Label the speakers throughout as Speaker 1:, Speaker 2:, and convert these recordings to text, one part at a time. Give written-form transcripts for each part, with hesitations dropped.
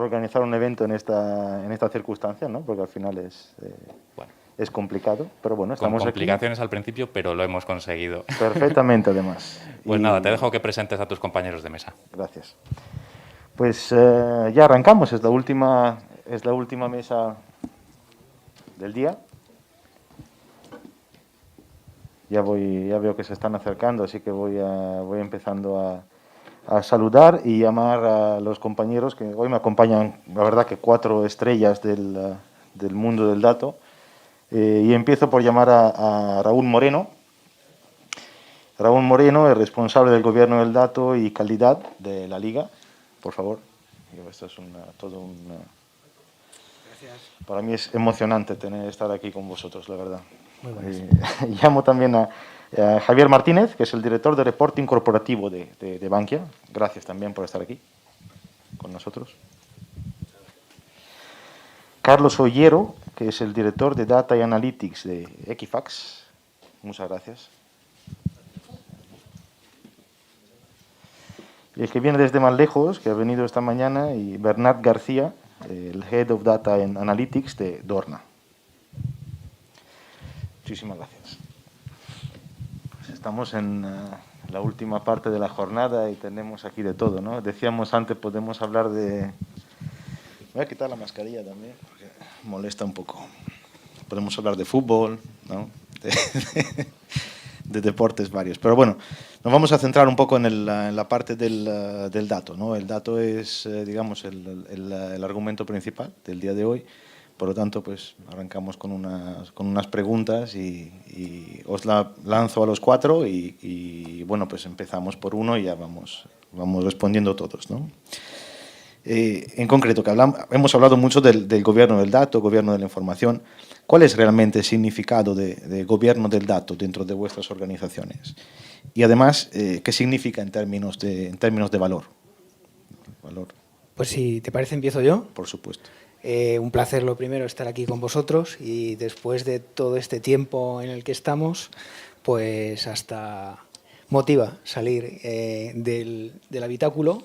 Speaker 1: organizar un evento en esta circunstancia, ¿no? Porque al final
Speaker 2: Bueno,
Speaker 1: es complicado, pero bueno,
Speaker 2: con
Speaker 1: estamos
Speaker 2: complicaciones
Speaker 1: aquí.
Speaker 2: al principio, pero lo hemos conseguido.
Speaker 1: Perfectamente, además.
Speaker 2: Pues nada, te dejo que presentes a tus compañeros de mesa.
Speaker 1: Gracias. Pues ya arrancamos, es la última mesa del día. Ya veo que se están acercando, así que voy empezando a saludar y llamar a los compañeros que hoy me acompañan, la verdad que 4 estrellas del mundo del dato. Y empiezo por llamar a Raúl Moreno. Raúl Moreno es responsable del Gobierno del Dato y Calidad de la Liga. Por favor. Esto es
Speaker 3: Gracias.
Speaker 1: Para mí es emocionante estar aquí con vosotros, la verdad.
Speaker 3: Muy buenas.
Speaker 1: Llamo también a Javier Martínez, que es el director de reporting corporativo de Bankia. Gracias también por estar aquí con nosotros. Carlos Ollero, que es el director de Data y Analytics de Equifax. Muchas gracias. Y el que viene desde más lejos, que ha venido esta mañana, y Bernat García, el Head of Data and Analytics de Dorna. Muchísimas gracias. Pues estamos en la última parte de la jornada y tenemos aquí de todo, ¿no? Decíamos antes, podemos hablar de... Voy a quitar la mascarilla también, porque molesta un poco. Podemos hablar de fútbol, ¿no? De deportes varios. Pero bueno, nos vamos a centrar un poco en la parte del dato, ¿no? El dato es, digamos, el argumento principal del día de hoy. Por lo tanto, pues arrancamos con unas preguntas y os la lanzo a los 4 y bueno, pues empezamos por uno y ya vamos respondiendo todos, ¿no? En concreto, hemos hablado mucho del gobierno del dato, gobierno de la información. ¿Cuál es realmente el significado de gobierno del dato dentro de vuestras organizaciones? Y además, ¿qué significa en términos de valor?
Speaker 3: Pues si te parece, empiezo yo.
Speaker 1: Por supuesto.
Speaker 3: Un placer, lo primero, estar aquí con vosotros y después de todo este tiempo en el que estamos, pues hasta motiva salir del habitáculo,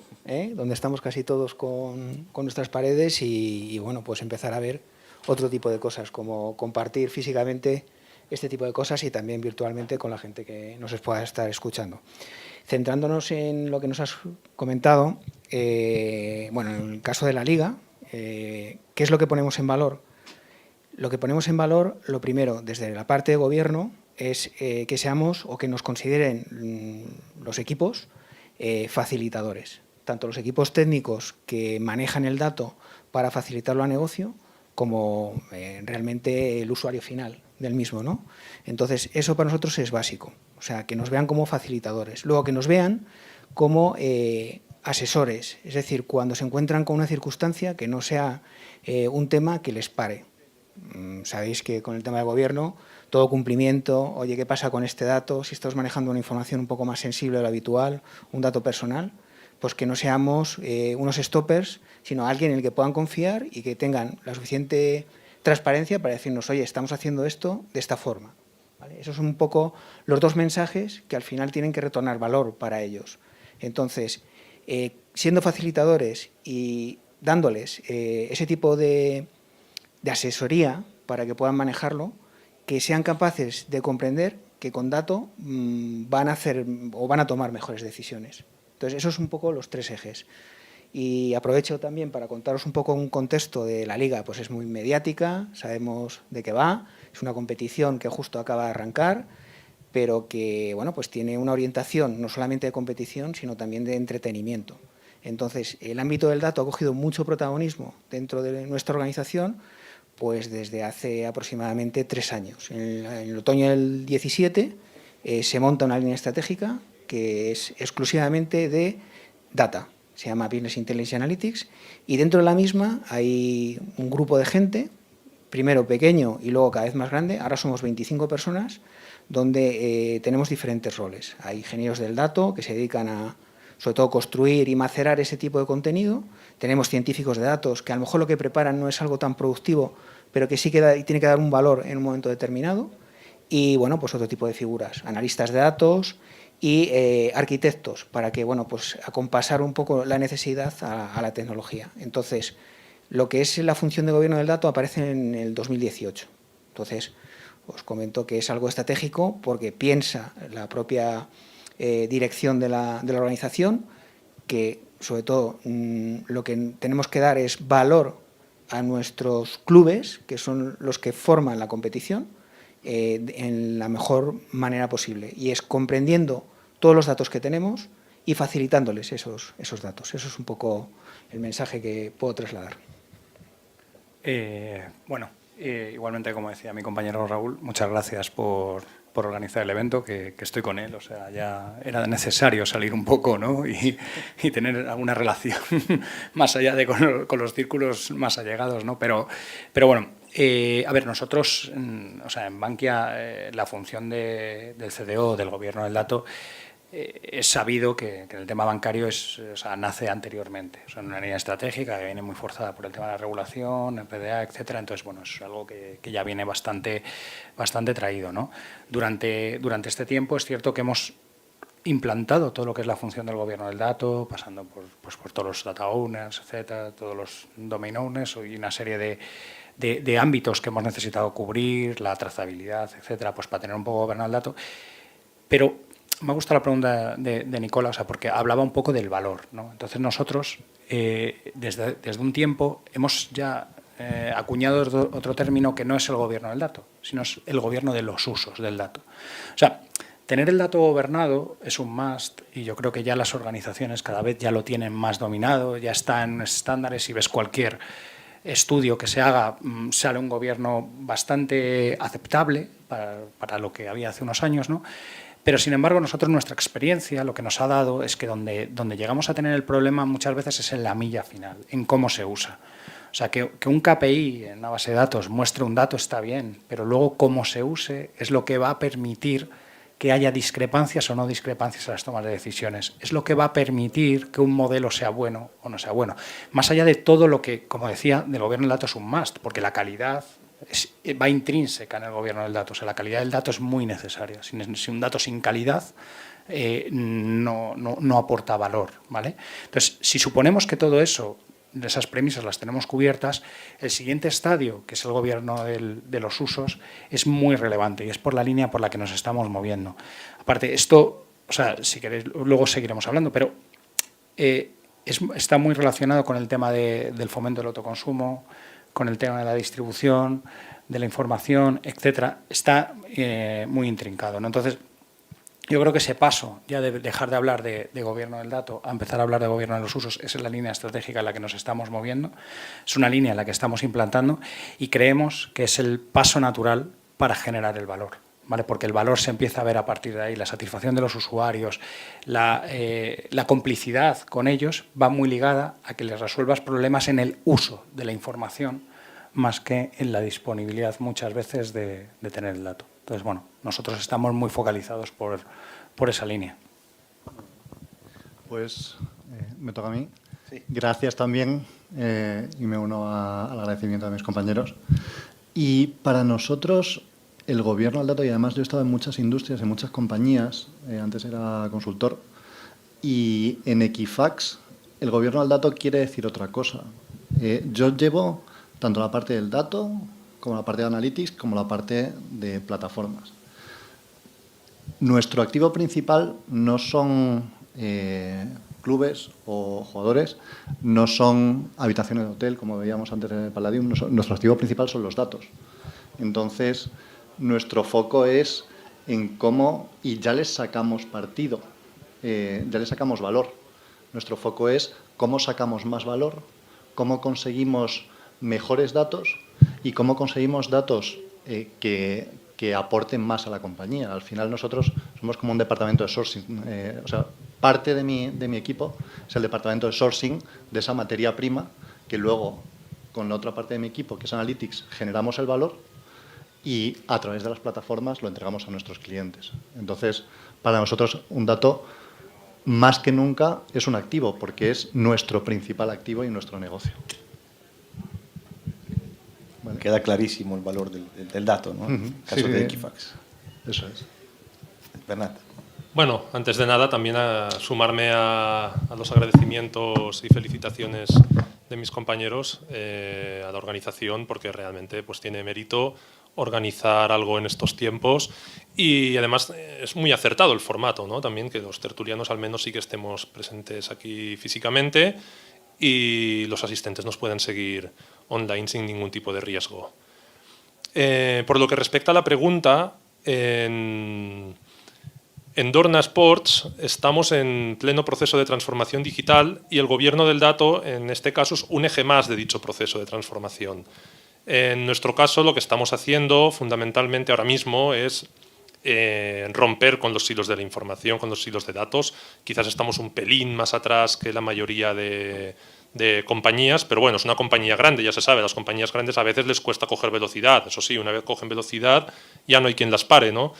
Speaker 3: donde estamos casi todos con nuestras paredes y bueno, pues empezar a ver otro tipo de cosas, como compartir físicamente este tipo de cosas y también virtualmente con la gente que nos pueda estar escuchando. Centrándonos en lo que nos has comentado, bueno, en el caso de la Liga, ¿qué es lo que ponemos en valor? Lo que ponemos en valor, lo primero, desde la parte de gobierno, es que seamos o que nos consideren los equipos facilitadores. Tanto los equipos técnicos que manejan el dato para facilitarlo a negocio, como realmente el usuario final del mismo, ¿no? Entonces, eso para nosotros es básico. O sea, que nos vean como facilitadores. Luego, que nos vean como asesores. Es decir, cuando se encuentran con una circunstancia que no sea un tema que les pare. Sabéis que con el tema del gobierno, todo cumplimiento, oye, ¿qué pasa con este dato? Si estamos manejando una información un poco más sensible de lo habitual, un dato personal, pues que no seamos unos stoppers, sino alguien en el que puedan confiar y que tengan la suficiente transparencia para decirnos, oye, estamos haciendo esto de esta forma. ¿Vale? Esos son un poco los dos mensajes que al final tienen que retornar valor para ellos. Entonces, siendo facilitadores y dándoles ese tipo de asesoría para que puedan manejarlo, que sean capaces de comprender que con dato van a hacer o van a tomar mejores decisiones. Entonces, esos son un poco los 3 ejes. Y aprovecho también para contaros un poco un contexto de la Liga, pues es muy mediática, sabemos de qué va, es una competición que justo acaba de arrancar, pero que bueno, pues tiene una orientación no solamente de competición, sino también de entretenimiento. Entonces, el ámbito del dato ha cogido mucho protagonismo dentro de nuestra organización, pues desde hace aproximadamente 3 años. En el otoño del 17 se monta una línea estratégica que es exclusivamente de data, se llama Business Intelligence Analytics, y dentro de la misma hay un grupo de gente, primero pequeño y luego cada vez más grande, ahora somos 25 personas, donde tenemos diferentes roles. Hay ingenieros del dato que se dedican a, sobre todo, construir y macerar ese tipo de contenido. Tenemos científicos de datos que a lo mejor lo que preparan no es algo tan productivo, pero que sí tiene que dar un valor en un momento determinado. Y, bueno, pues otro tipo de figuras, analistas de datos y arquitectos para que, bueno, pues acompasar un poco la necesidad a la tecnología. Entonces, lo que es la función de gobierno del dato aparece en el 2018. Entonces, os comento que es algo estratégico porque piensa la propia dirección de la organización que, sobre todo, lo que tenemos que dar es valor a nuestros clubes, que son los que forman la competición, en la mejor manera posible. Y es comprendiendo todos los datos que tenemos y facilitándoles esos datos. Eso es un poco el mensaje que puedo trasladar.
Speaker 4: Igualmente, como decía mi compañero Raúl, muchas gracias por organizar el evento, que estoy con él. O sea, ya era necesario salir un poco, ¿no? y tener alguna relación más allá de con los círculos más allegados, ¿no? Pero bueno, a ver, nosotros, o sea, en Bankia, la función del CDO, del gobierno del dato, es sabido que el tema bancario nace anteriormente. O sea, una línea estratégica que viene muy forzada por el tema de la regulación, el PDA, etcétera. Entonces, bueno, es algo que ya viene bastante traído, ¿no? Durante este tiempo es cierto que hemos implantado todo lo que es la función del gobierno del dato, pasando por todos los data owners, etcétera, todos los domain owners y una serie de ámbitos que hemos necesitado cubrir, la trazabilidad, etcétera, pues para tener un poco gobernado el dato. Pero me ha gustado la pregunta de Nicola, o sea, porque hablaba un poco del valor, ¿no? Entonces nosotros, desde un tiempo, hemos ya acuñado otro término que no es el gobierno del dato, sino es el gobierno de los usos del dato. O sea, tener el dato gobernado es un must y yo creo que ya las organizaciones cada vez ya lo tienen más dominado, ya está en estándares y ves cualquier estudio que se haga, sale un gobierno bastante aceptable para lo que había hace unos años, ¿no? Pero, sin embargo, nosotros, nuestra experiencia, lo que nos ha dado es que donde llegamos a tener el problema muchas veces es en la milla final, en cómo se usa. O sea, que un KPI en una base de datos muestre un dato está bien, pero luego cómo se use es lo que va a permitir que haya discrepancias o no discrepancias en las tomas de decisiones. Es lo que va a permitir que un modelo sea bueno o no sea bueno. Más allá de todo lo que, como decía, del gobierno del dato es un must, porque la calidad va intrínseca en el gobierno del dato. O sea, la calidad del dato es muy necesaria. Si un dato sin calidad no aporta valor, ¿vale? Entonces, si suponemos que todo eso, esas premisas las tenemos cubiertas, el siguiente estadio, que es el gobierno de los usos, es muy relevante y es por la línea por la que nos estamos moviendo. Aparte, esto, o sea, si queréis, luego seguiremos hablando, pero está muy relacionado con el tema del fomento del autoconsumo, con el tema de la distribución, de la información, etcétera, está muy intrincado, ¿no? Entonces, yo creo que ese paso, ya de dejar de hablar de gobierno del dato a empezar a hablar de gobierno de los usos, esa es la línea estratégica en la que nos estamos moviendo, es una línea en la que estamos implantando y creemos que es el paso natural para generar el valor, ¿vale? Porque el valor se empieza a ver a partir de ahí, la satisfacción de los usuarios, la complicidad con ellos va muy ligada a que les resuelvas problemas en el uso de la información más que en la disponibilidad muchas veces de tener el dato. Entonces, bueno, nosotros estamos muy focalizados por esa línea.
Speaker 5: Pues me toca a mí.
Speaker 1: Sí.
Speaker 5: Gracias también y me uno al agradecimiento de mis compañeros. Y para nosotros, el gobierno del dato, y además yo he estado en muchas industrias, en muchas compañías, antes era consultor, y en Equifax el gobierno del dato quiere decir otra cosa. Yo llevo tanto la parte del dato como la parte de analytics, como la parte de plataformas. Nuestro activo principal no son clubes o jugadores, no son habitaciones de hotel, como veíamos antes en el Palladium. Nuestro activo principal son los datos. Entonces, nuestro foco es en cómo, y ya les sacamos partido, ya les sacamos valor. Nuestro foco es cómo sacamos más valor, cómo conseguimos mejores datos y cómo conseguimos datos que aporten más a la compañía. Al final nosotros somos como un departamento de sourcing. O sea, parte de mi equipo es el departamento de sourcing de esa materia prima que luego, con la otra parte de mi equipo, que es Analytics, generamos el valor y a través de las plataformas lo entregamos a nuestros clientes. Entonces, para nosotros un dato más que nunca es un activo porque es nuestro principal activo y nuestro negocio.
Speaker 1: Bueno, queda clarísimo el valor del dato, ¿no? En el caso de Equifax.
Speaker 5: Eso es.
Speaker 1: Bernat.
Speaker 6: Bueno, antes de nada también sumarme a los agradecimientos y felicitaciones de mis compañeros a la organización, porque realmente pues, tiene mérito organizar algo en estos tiempos y además es muy acertado el formato, ¿no? También que los tertulianos al menos sí que estemos presentes aquí físicamente y los asistentes nos puedan seguir online sin ningún tipo de riesgo. Por lo que respecta a la pregunta, en Dorna Sports estamos en pleno proceso de transformación digital y el gobierno del dato, en este caso, es un eje más de dicho proceso de transformación. En nuestro caso, lo que estamos haciendo fundamentalmente ahora mismo es romper con los silos de la información, con los silos de datos. Quizás estamos un pelín más atrás que la mayoría de compañías, pero bueno, es una compañía grande, ya se sabe, las compañías grandes a veces les cuesta coger velocidad. Eso sí, una vez cogen velocidad ya no hay quien las pare, ¿no?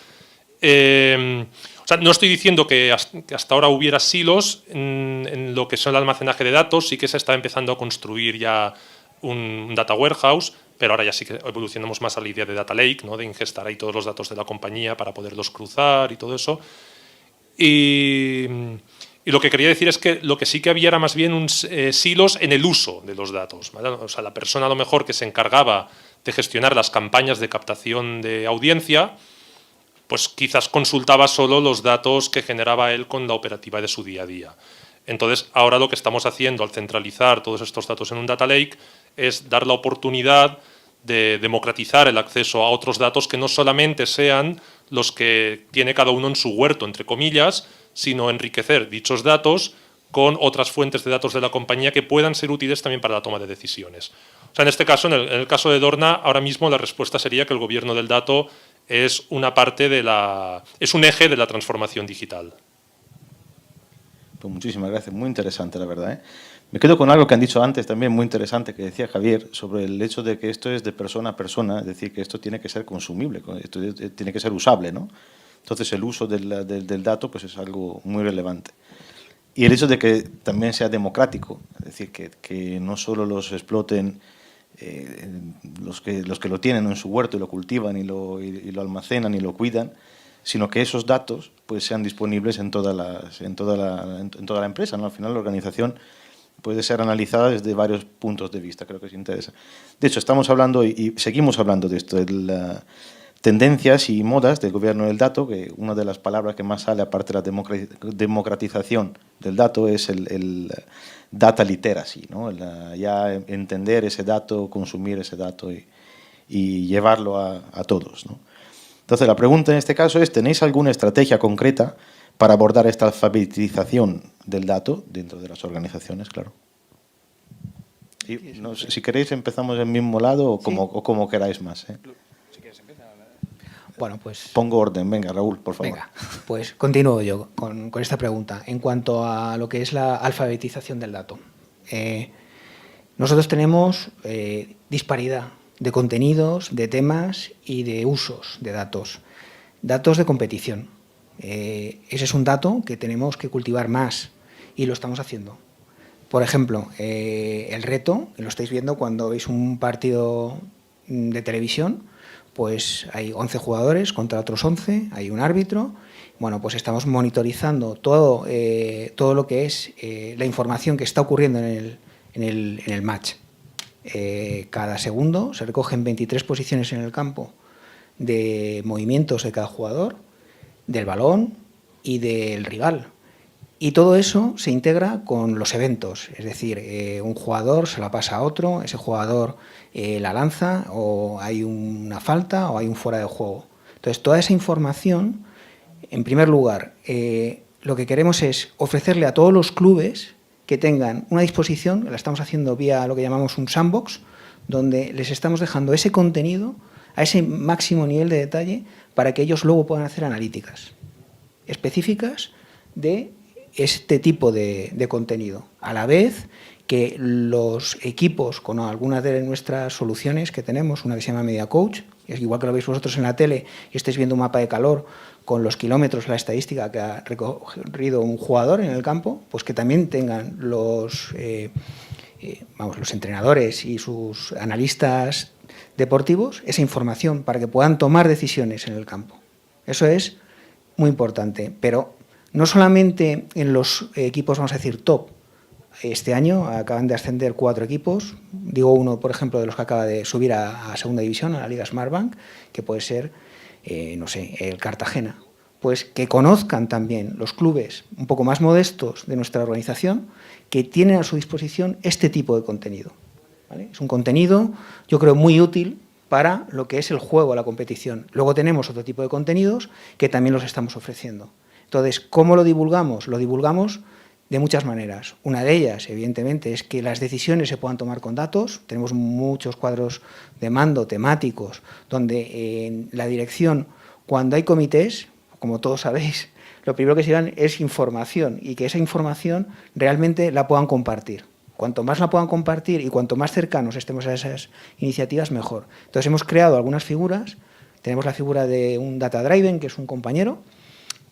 Speaker 6: O sea, no estoy diciendo que hasta ahora hubiera silos en lo que son el almacenaje de datos, sí que se está empezando a construir ya un data warehouse, pero ahora ya sí que evolucionamos más a la idea de data lake, ¿no? De ingestar ahí todos los datos de la compañía para poderlos cruzar y todo eso. Y lo que quería decir es que lo que sí que había era más bien silos en el uso de los datos, ¿vale? O sea, la persona a lo mejor que se encargaba de gestionar las campañas de captación de audiencia, pues quizás consultaba solo los datos que generaba él con la operativa de su día a día. Entonces, ahora lo que estamos haciendo al centralizar todos estos datos en un data lake es dar la oportunidad de democratizar el acceso a otros datos que no solamente sean los que tiene cada uno en su huerto, entre comillas, sino enriquecer dichos datos con otras fuentes de datos de la compañía que puedan ser útiles también para la toma de decisiones. O sea, en este caso, en el caso de Dorna, ahora mismo la respuesta sería que el gobierno del dato es una parte es un eje de la transformación digital.
Speaker 1: Pues muchísimas gracias, muy interesante la verdad, ¿eh? Me quedo con algo que han dicho antes también muy interesante que decía Javier sobre el hecho de que esto es de persona a persona, es decir, que esto tiene que ser consumible, esto tiene que ser usable, ¿no? Entonces el uso del dato pues es algo muy relevante. Y el hecho de que también sea democrático, es decir, que no solo los exploten los que lo tienen en su huerto y lo cultivan y lo almacenan y lo cuidan, sino que esos datos pues sean disponibles en toda la empresa, ¿no? Al final la organización puede ser analizada desde varios puntos de vista, creo que es interesante. De hecho, estamos hablando y seguimos hablando de esto, de las tendencias y modas del gobierno del dato, que una de las palabras que más sale, aparte de la democratización del dato, es el data literacy, ¿no? Ya entender ese dato, consumir ese dato y llevarlo a todos, ¿no? Entonces, la pregunta en este caso es, ¿tenéis alguna estrategia concreta para abordar esta alfabetización del dato dentro de las organizaciones, claro? Y, no sé, si queréis empezamos del mismo lado o como queráis más, ¿eh?
Speaker 3: Bueno, pues
Speaker 1: pongo orden. Venga, Raúl, por favor.
Speaker 3: Venga, pues continúo yo con esta pregunta. En cuanto a lo que es la alfabetización del dato, nosotros tenemos disparidad de contenidos, de temas y de usos de datos. Datos de competición. Ese es un dato que tenemos que cultivar más y lo estamos haciendo. Por ejemplo, el reto, que lo estáis viendo cuando veis un partido de televisión, pues hay 11 jugadores contra otros 11, hay un árbitro. Bueno, pues estamos monitorizando todo lo que es la información que está ocurriendo en el match. Cada segundo se recogen 23 posiciones en el campo de movimientos de cada jugador, del balón y del rival. Y todo eso se integra con los eventos, es decir, un jugador se la pasa a otro, ese jugador la lanza, o hay una falta o hay un fuera de juego. Entonces, toda esa información, en primer lugar, lo que queremos es ofrecerle a todos los clubes que tengan una disposición, la estamos haciendo vía lo que llamamos un sandbox, donde les estamos dejando ese contenido a ese máximo nivel de detalle para que ellos luego puedan hacer analíticas específicas de este tipo de contenido, a la vez que los equipos con algunas de nuestras soluciones que tenemos, una que se llama Media Coach, es igual que lo veis vosotros en la tele y estáis viendo un mapa de calor con los kilómetros, la estadística que ha recorrido un jugador en el campo, pues que también tengan los entrenadores y sus analistas deportivos esa información para que puedan tomar decisiones en el campo. Eso es muy importante, pero no solamente en los equipos, vamos a decir, top. Este año acaban de ascender 4 equipos, digo uno, por ejemplo, de los que acaba de subir a segunda división, a la Liga Smartbank, que puede ser, no sé, el Cartagena. Pues que conozcan también los clubes un poco más modestos de nuestra organización, que tienen a su disposición este tipo de contenido, ¿vale? Es un contenido, yo creo, muy útil para lo que es el juego, la competición. Luego tenemos otro tipo de contenidos que también los estamos ofreciendo. Entonces, ¿cómo lo divulgamos? Lo divulgamos de muchas maneras. Una de ellas, evidentemente, es que las decisiones se puedan tomar con datos. Tenemos muchos cuadros de mando temáticos donde en la dirección, cuando hay comités, como todos sabéis, lo primero que se dan es información y que esa información realmente la puedan compartir. Cuanto más la puedan compartir y cuanto más cercanos estemos a esas iniciativas, mejor. Entonces, hemos creado algunas figuras. Tenemos la figura de un data driven, que es un compañero,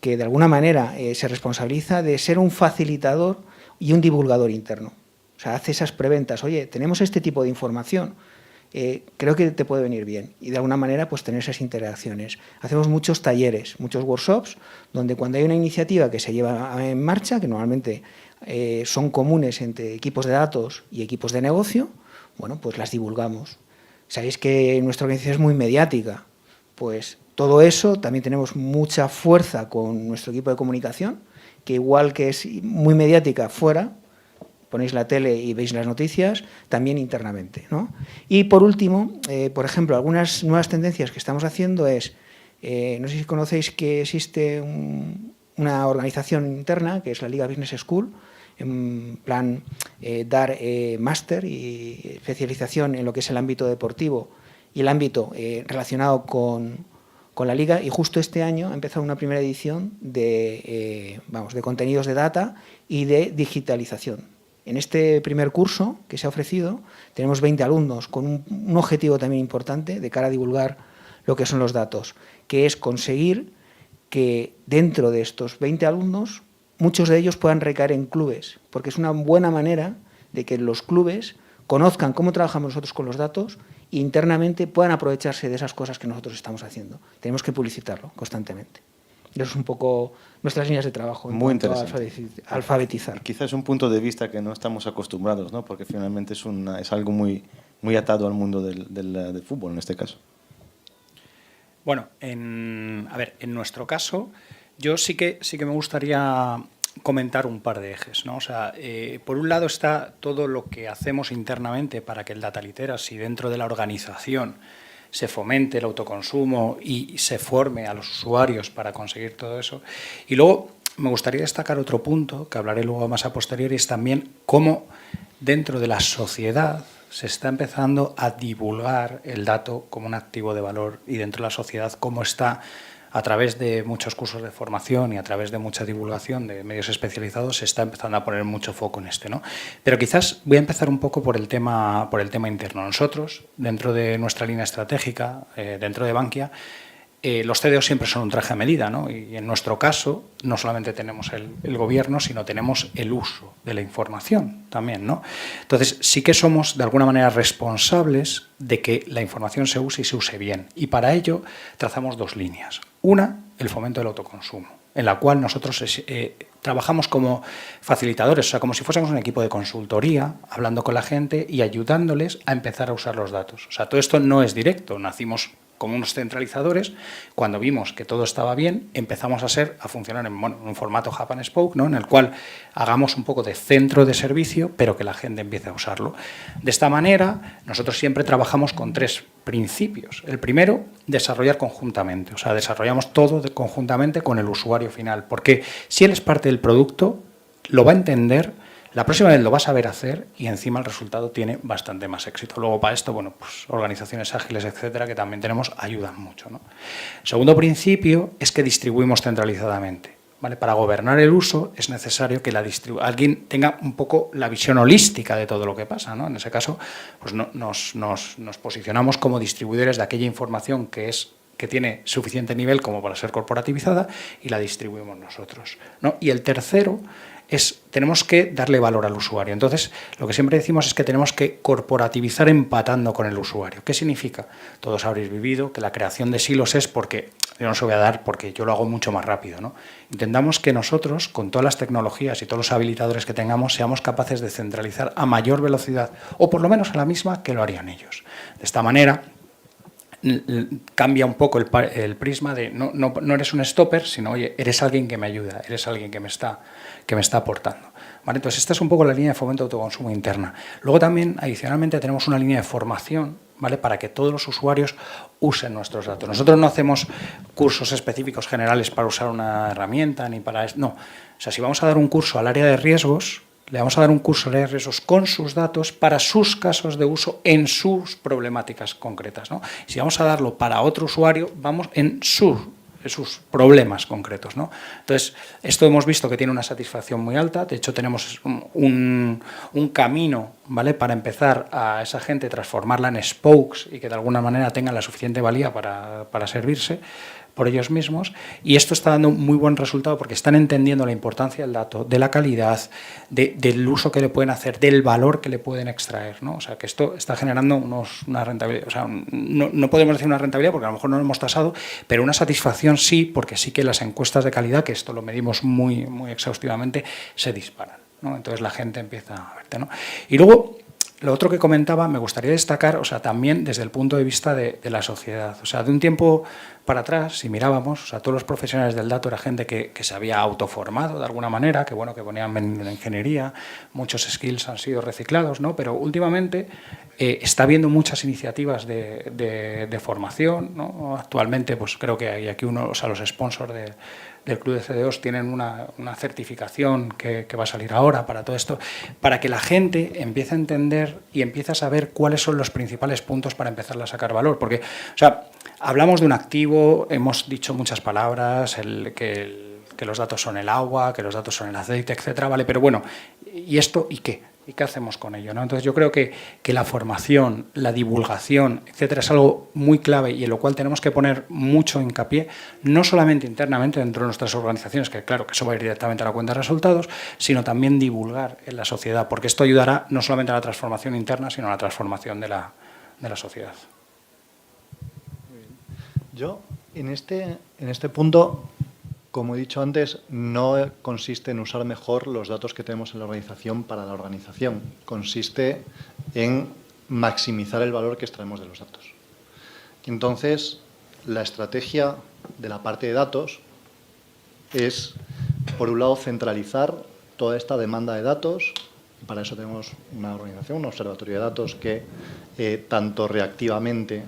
Speaker 3: que de alguna manera se responsabiliza de ser un facilitador y un divulgador interno. O sea, hace esas preventas. Oye, tenemos este tipo de información, creo que te puede venir bien. Y de alguna manera, pues tener esas interacciones. Hacemos muchos talleres, muchos workshops, donde cuando hay una iniciativa que se lleva en marcha, que normalmente son comunes entre equipos de datos y equipos de negocio, bueno, pues las divulgamos. Sabéis que nuestra organización es muy mediática, pues todo eso, también tenemos mucha fuerza con nuestro equipo de comunicación, que igual que es muy mediática fuera, ponéis la tele y veis las noticias, también internamente, ¿no? Y por último, por ejemplo, algunas nuevas tendencias que estamos haciendo es, no sé si conocéis que existe una organización interna, que es la Liga Business School, en plan dar máster y especialización en lo que es el ámbito deportivo y el ámbito relacionado con la Liga, y justo este año ha empezado una primera edición de contenidos de data y de digitalización. En este primer curso que se ha ofrecido tenemos 20 alumnos con un objetivo también importante de cara a divulgar lo que son los datos, que es conseguir que dentro de estos 20 alumnos muchos de ellos puedan recaer en clubes, porque es una buena manera de que los clubes conozcan cómo trabajamos nosotros con los datos e internamente puedan aprovecharse de esas cosas que nosotros estamos haciendo. Tenemos que publicitarlo constantemente. Eso es un poco nuestras líneas de trabajo en
Speaker 1: Muy
Speaker 3: cuanto a
Speaker 1: interesante.
Speaker 3: alfabetizar.
Speaker 1: Quizás es un punto de vista que no estamos acostumbrados, ¿no? Porque finalmente es algo muy atado al mundo del fútbol en este caso.
Speaker 4: Bueno, en nuestro caso, yo sí que me gustaría comentar un par de ejes, ¿no? O sea, por un lado está todo lo que hacemos internamente para que el data literacy dentro de la organización se fomente el autoconsumo y se forme a los usuarios para conseguir todo eso. Y luego me gustaría destacar otro punto, que hablaré luego más a posteriori, es también cómo dentro de la sociedad se está empezando a divulgar el dato como un activo de valor, y dentro de la sociedad cómo está, a través de muchos cursos de formación y a través de mucha divulgación de medios especializados, se está empezando a poner mucho foco en este, ¿no? Pero quizás voy a empezar un poco por el tema interno. Nosotros, dentro de nuestra línea estratégica, dentro de Bankia, los CDOs siempre son un traje a medida, ¿no? Y en nuestro caso no solamente tenemos el gobierno, sino tenemos el uso de la información también, ¿no? Entonces sí que somos de alguna manera responsables de que la información se use y se use bien. Y para ello trazamos dos líneas. Una, el fomento del autoconsumo, en la cual nosotros trabajamos como facilitadores, o sea, como si fuésemos un equipo de consultoría, hablando con la gente y ayudándoles a empezar a usar los datos. O sea, todo esto no es directo, nacimos como unos centralizadores. Cuando vimos que todo estaba bien, empezamos a funcionar en un formato hub and spoke, ¿no? En el cual hagamos un poco de centro de servicio, pero que la gente empiece a usarlo. De esta manera, nosotros siempre trabajamos con 3 principios. El primero, desarrollar conjuntamente. O sea, desarrollamos todo conjuntamente con el usuario final, porque si él es parte del producto, lo va a entender, la próxima vez lo vas a saber hacer y encima el resultado tiene bastante más éxito. Luego para esto, bueno, pues organizaciones ágiles, etcétera, que también tenemos, ayudan mucho, ¿no? Segundo principio es que distribuimos centralizadamente, ¿vale? Para gobernar el uso es necesario que alguien tenga un poco la visión holística de todo lo que pasa, ¿no? En ese caso, pues nos posicionamos como distribuidores de aquella información que tiene suficiente nivel como para ser corporativizada y la distribuimos nosotros, ¿no? Y el tercero tenemos que darle valor al usuario. Entonces, lo que siempre decimos es que tenemos que corporativizar empatando con el usuario. ¿Qué significa? Todos habréis vivido que la creación de silos es porque, yo no se voy a dar porque yo lo hago mucho más rápido, ¿no? Intentamos que nosotros, con todas las tecnologías y todos los habilitadores que tengamos, seamos capaces de centralizar a mayor velocidad, o por lo menos a la misma que lo harían ellos. De esta manera, cambia un poco el prisma de no eres un stopper, sino, oye, eres alguien que me ayuda, eres alguien que me está aportando. ¿Vale? Entonces, esta es un poco la línea de fomento de autoconsumo interna. Luego también, adicionalmente, tenemos una línea de formación, ¿vale?, para que todos los usuarios usen nuestros datos. Nosotros no hacemos cursos específicos generales para usar una herramienta, ni para... No. O sea, si vamos a dar un curso al área de riesgos, le vamos a dar un curso de riesgos con sus datos para sus casos de uso en sus problemáticas concretas, ¿no? Si vamos a darlo para otro usuario, vamos en sus problemas concretos, ¿no? Entonces, esto hemos visto que tiene una satisfacción muy alta. De hecho, tenemos un camino, ¿vale?, para empezar a esa gente transformarla en spokes y que de alguna manera tengan la suficiente valía para servirse por ellos mismos, y esto está dando un muy buen resultado porque están entendiendo la importancia del dato, de la calidad, del uso que le pueden hacer, del valor que le pueden extraer, ¿no? O sea, que esto está generando una rentabilidad, o sea, no podemos decir una rentabilidad porque a lo mejor no lo hemos tasado, pero una satisfacción sí, porque sí que las encuestas de calidad, que esto lo medimos muy, muy exhaustivamente, se disparan, ¿no? Entonces la gente empieza a verte, ¿no? Y luego, lo otro que comentaba, me gustaría destacar, o sea, también desde el punto de vista de la sociedad. O sea, de un tiempo para atrás, si mirábamos, o sea, todos los profesionales del dato era gente que se había autoformado de alguna manera, que bueno, que ponían en la ingeniería, muchos skills han sido reciclados, ¿no? Pero últimamente está habiendo muchas iniciativas de formación, ¿no? Actualmente, pues creo que hay aquí o sea, los sponsors del Club de CDOs tienen una certificación que va a salir ahora para todo esto, para que la gente empiece a entender y empiece a saber cuáles son los principales puntos para empezar a sacar valor. Porque, o sea, hablamos de un activo, hemos dicho muchas palabras, que los datos son el agua, que los datos son el aceite, etcétera, ¿vale? Pero bueno, ¿y esto y qué? ¿Y qué hacemos con ello, ¿no? Entonces yo creo que la formación, la divulgación, etcétera, es algo muy clave y en lo cual tenemos que poner mucho hincapié, no solamente internamente dentro de nuestras organizaciones, que claro que eso va a ir directamente a la cuenta de resultados, sino también divulgar en la sociedad, porque esto ayudará no solamente a la transformación interna, sino a la transformación de la sociedad.
Speaker 5: Yo, en este punto, como he dicho antes, no consiste en usar mejor los datos que tenemos en la organización para la organización. Consiste en maximizar el valor que extraemos de los datos. Entonces, la estrategia de la parte de datos es, por un lado, centralizar toda esta demanda de datos. Para eso tenemos una organización, un observatorio de datos que tanto reactivamente,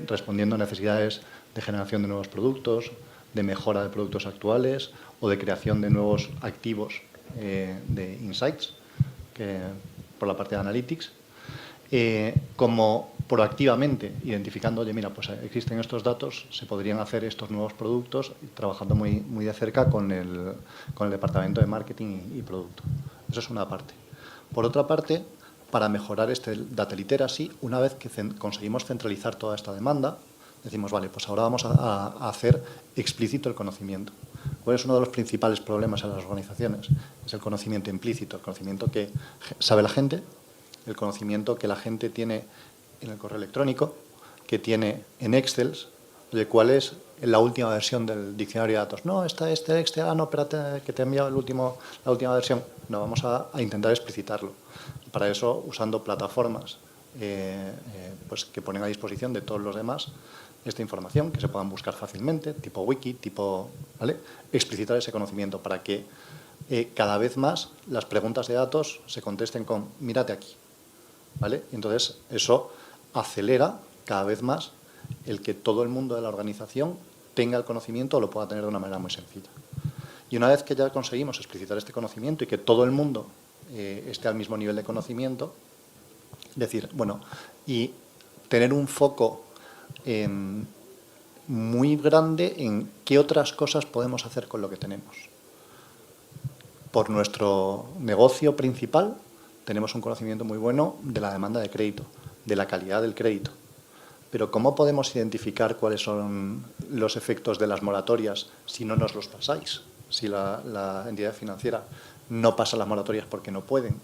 Speaker 5: respondiendo a necesidades de generación de nuevos productos, de mejora de productos actuales o de creación de nuevos activos de insights, por la parte de analytics, como proactivamente identificando, oye, mira, pues existen estos datos, se podrían hacer estos nuevos productos, trabajando muy, muy de cerca con el departamento de marketing y producto. Eso es una parte. Por otra parte, para mejorar este data literacy, una vez que conseguimos centralizar toda esta demanda, decimos, vale, pues ahora vamos a hacer explícito el conocimiento. ¿Cuál es uno de los principales problemas en las organizaciones? Es el conocimiento implícito, el conocimiento que sabe la gente, el conocimiento que la gente tiene en el correo electrónico, que tiene en Excel. Oye, ¿cuál es la última versión del diccionario de datos? No, no, espérate, que te he enviado la última versión. No, vamos a intentar explicitarlo. Para eso, usando plataformas pues que ponen a disposición de todos los demás esta información, que se puedan buscar fácilmente, tipo wiki, ¿vale? Explicitar ese conocimiento para que cada vez más las preguntas de datos se contesten con mírate aquí, ¿vale? Entonces, eso acelera cada vez más el que todo el mundo de la organización tenga el conocimiento o lo pueda tener de una manera muy sencilla. Y una vez que ya conseguimos explicitar este conocimiento y que todo el mundo esté al mismo nivel de conocimiento, decir, bueno, y tener un foco muy grande en qué otras cosas podemos hacer con lo que tenemos. Por nuestro negocio principal tenemos un conocimiento muy bueno de la demanda de crédito, de la calidad del crédito. Pero ¿cómo podemos identificar cuáles son los efectos de las moratorias si no nos los pasáis? Si la entidad financiera no pasan las moratorias porque no pueden,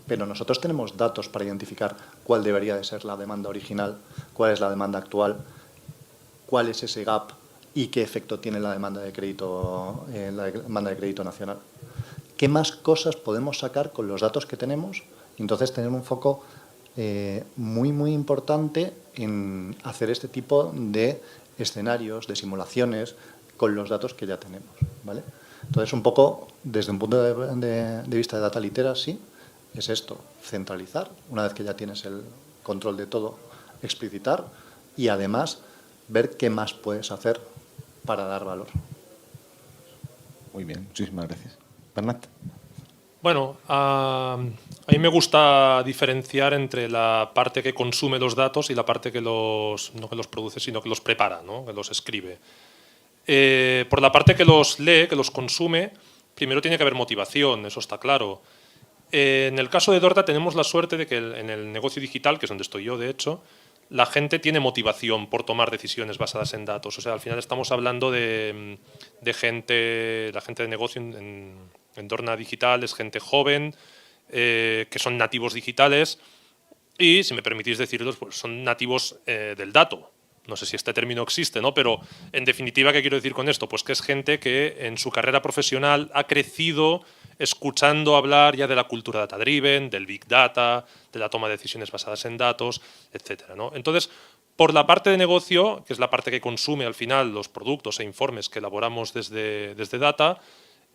Speaker 5: pero nosotros tenemos datos para identificar cuál debería de ser la demanda original, cuál es la demanda actual, cuál es ese gap y qué efecto tiene la demanda de crédito nacional. ¿Qué más cosas podemos sacar con los datos que tenemos? Entonces, tener un foco muy, muy importante en hacer este tipo de escenarios, de simulaciones, con los datos que ya tenemos, ¿vale? Entonces, un poco, desde un punto de vista de data literacy, es esto, centralizar, una vez que ya tienes el control de todo, explicitar y, además, ver qué más puedes hacer para dar valor.
Speaker 1: Muy bien, muchísimas gracias. Bernat.
Speaker 6: Bueno, a mí me gusta diferenciar entre la parte que consume los datos y la parte que no que los produce, sino que los prepara, ¿no? Que los escribe. Por la parte que los lee, que los consume, primero tiene que haber motivación, eso está claro. En el caso de Dorta tenemos la suerte de que en el negocio digital, que es donde estoy yo, de hecho, la gente tiene motivación por tomar decisiones basadas en datos. O sea, al final estamos hablando de gente, la gente de negocio en Dorna Digital es gente joven, que son nativos digitales y, si me permitís decirlo, pues son nativos del dato. No sé si este término existe, ¿no? Pero, en definitiva, ¿qué quiero decir con esto? Pues que es gente que en su carrera profesional ha crecido escuchando hablar ya de la cultura data-driven, del big data, de la toma de decisiones basadas en datos, etcétera, ¿no? Entonces, por la parte de negocio, que es la parte que consume al final los productos e informes que elaboramos desde Data,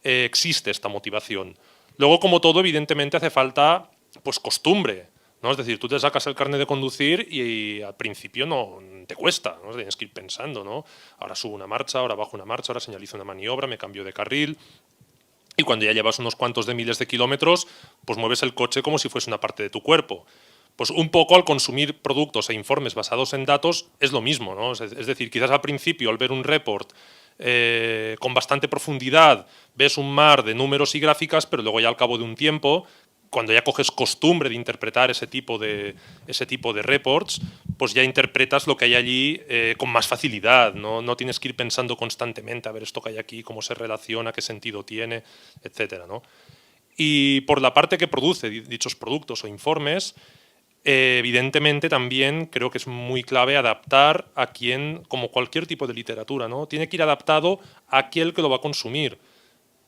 Speaker 6: existe esta motivación. Luego, como todo, evidentemente hace falta pues costumbre, ¿no? Es decir, tú te sacas el carnet de conducir y al principio no te cuesta, ¿no? Tienes que ir pensando, ¿no? Ahora subo una marcha, ahora bajo una marcha, ahora señalizo una maniobra, me cambio de carril. Y cuando ya llevas unos cuantos de miles de kilómetros, pues mueves el coche como si fuese una parte de tu cuerpo. Pues un poco al consumir productos e informes basados en datos es lo mismo, ¿no? Es decir, quizás al principio, al ver un report con bastante profundidad, ves un mar de números y gráficas, pero luego ya al cabo de un tiempo, cuando ya coges costumbre de interpretar ese tipo de reports, pues ya interpretas lo que hay allí con más facilidad, ¿no? No tienes que ir pensando constantemente a ver esto que hay aquí, cómo se relaciona, qué sentido tiene, etcétera, ¿no? Y por la parte que produce dichos productos o informes, evidentemente también creo que es muy clave adaptar a quien, como cualquier tipo de literatura, ¿no? Tiene que ir adaptado a aquel que lo va a consumir.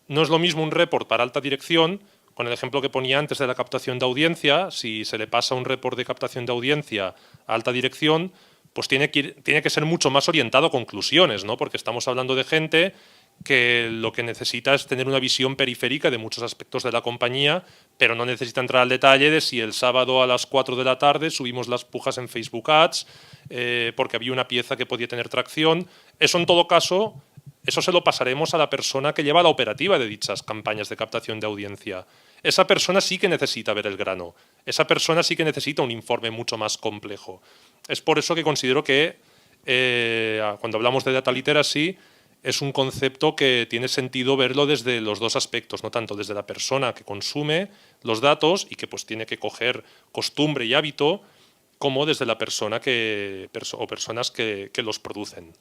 Speaker 6: No es lo mismo un report para alta dirección, con el ejemplo que ponía antes de la captación de audiencia. Si se le pasa un report de captación de audiencia a alta dirección, pues tiene que ser mucho más orientado a conclusiones, ¿no? Porque estamos hablando de gente que lo que necesita es tener una visión periférica de muchos aspectos de la compañía, pero no necesita entrar al detalle de si el sábado a las 4 de la tarde subimos las pujas en Facebook Ads porque había una pieza que podía tener tracción. Eso, en todo caso, eso se lo pasaremos a la persona que lleva la operativa de dichas campañas de captación de audiencia. Esa persona sí que necesita ver el grano. Esa persona sí que necesita un informe mucho más complejo. Es por eso que considero que cuando hablamos de data literacy es un concepto que tiene sentido verlo desde los dos aspectos, no tanto desde la persona que consume los datos y que pues tiene que coger costumbre y hábito, como desde la persona o personas que los producen.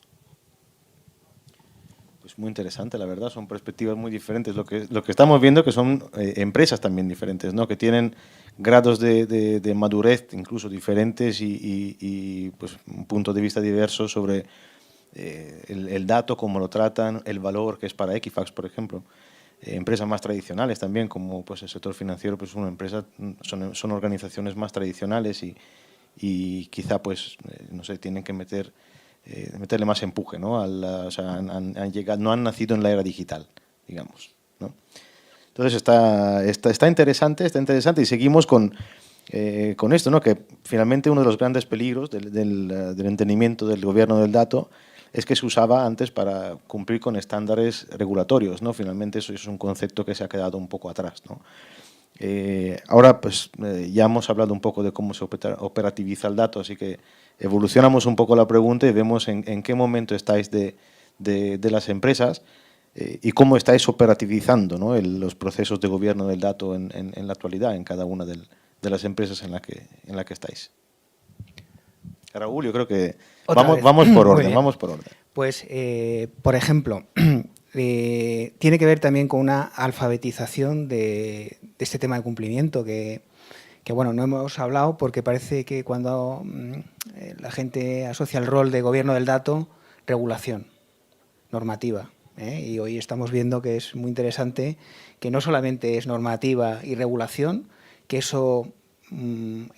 Speaker 1: Pues muy interesante, la verdad, son perspectivas muy diferentes. Lo que estamos viendo que son empresas también diferentes, ¿no? Que tienen grados de madurez incluso diferentes y pues un punto de vista diverso sobre el dato, cómo lo tratan, el valor que es para Equifax, por ejemplo. Empresas más tradicionales también, como pues el sector financiero, pues una empresa, son organizaciones más tradicionales y quizá pues no sé, tienen que meterle más empuje, ¿no? O sea, no han nacido en la era digital, digamos, ¿no? Entonces está interesante y seguimos con esto, ¿no? Que finalmente uno de los grandes peligros del entendimiento del gobierno del dato es que se usaba antes para cumplir con estándares regulatorios, ¿no? Finalmente eso es un concepto que se ha quedado un poco atrás, ¿no? Ahora pues ya hemos hablado un poco de cómo se operativiza el dato, así que evolucionamos un poco la pregunta y vemos en qué momento estáis de las empresas y cómo estáis operativizando, ¿no? los procesos de gobierno del dato en la actualidad en cada una de las empresas en la que estáis. Raúl, yo creo que vamos por orden.
Speaker 3: Pues, por ejemplo, tiene que ver también con una alfabetización de este tema de cumplimiento que bueno, no hemos hablado porque parece que cuando la gente asocia el rol de gobierno del dato, regulación, normativa. Y hoy estamos viendo que es muy interesante que no solamente es normativa y regulación, que eso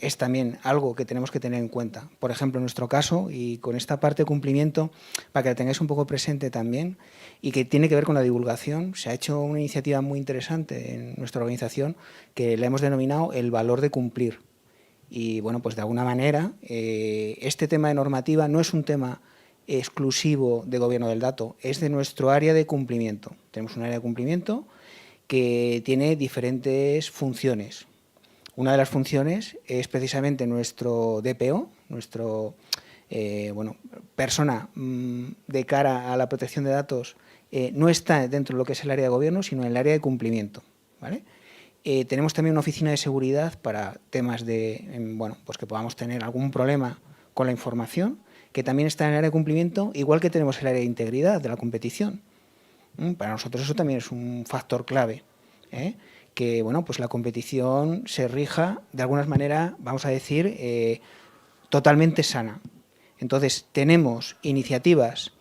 Speaker 3: es también algo que tenemos que tener en cuenta. Por ejemplo, en nuestro caso, y con esta parte de cumplimiento, para que la tengáis un poco presente también, y que tiene que ver con la divulgación, se ha hecho una iniciativa muy interesante en nuestra organización que la hemos denominado el valor de cumplir. Y bueno, pues de alguna manera, este tema de normativa no es un tema exclusivo de gobierno del dato, es de nuestro área de cumplimiento. Tenemos un área de cumplimiento que tiene diferentes funciones. Una de las funciones es precisamente nuestro DPO, nuestro persona de cara a la protección de datos, no está dentro de lo que es el área de gobierno, sino en el área de cumplimiento, ¿vale? Tenemos también una oficina de seguridad para temas de, pues que podamos tener algún problema con la información, que también está en el área de cumplimiento, igual que tenemos el área de integridad de la competición. Para nosotros eso también es un factor clave, que bueno, pues la competición se rija de alguna manera, vamos a decir, totalmente sana. Entonces, tenemos iniciativas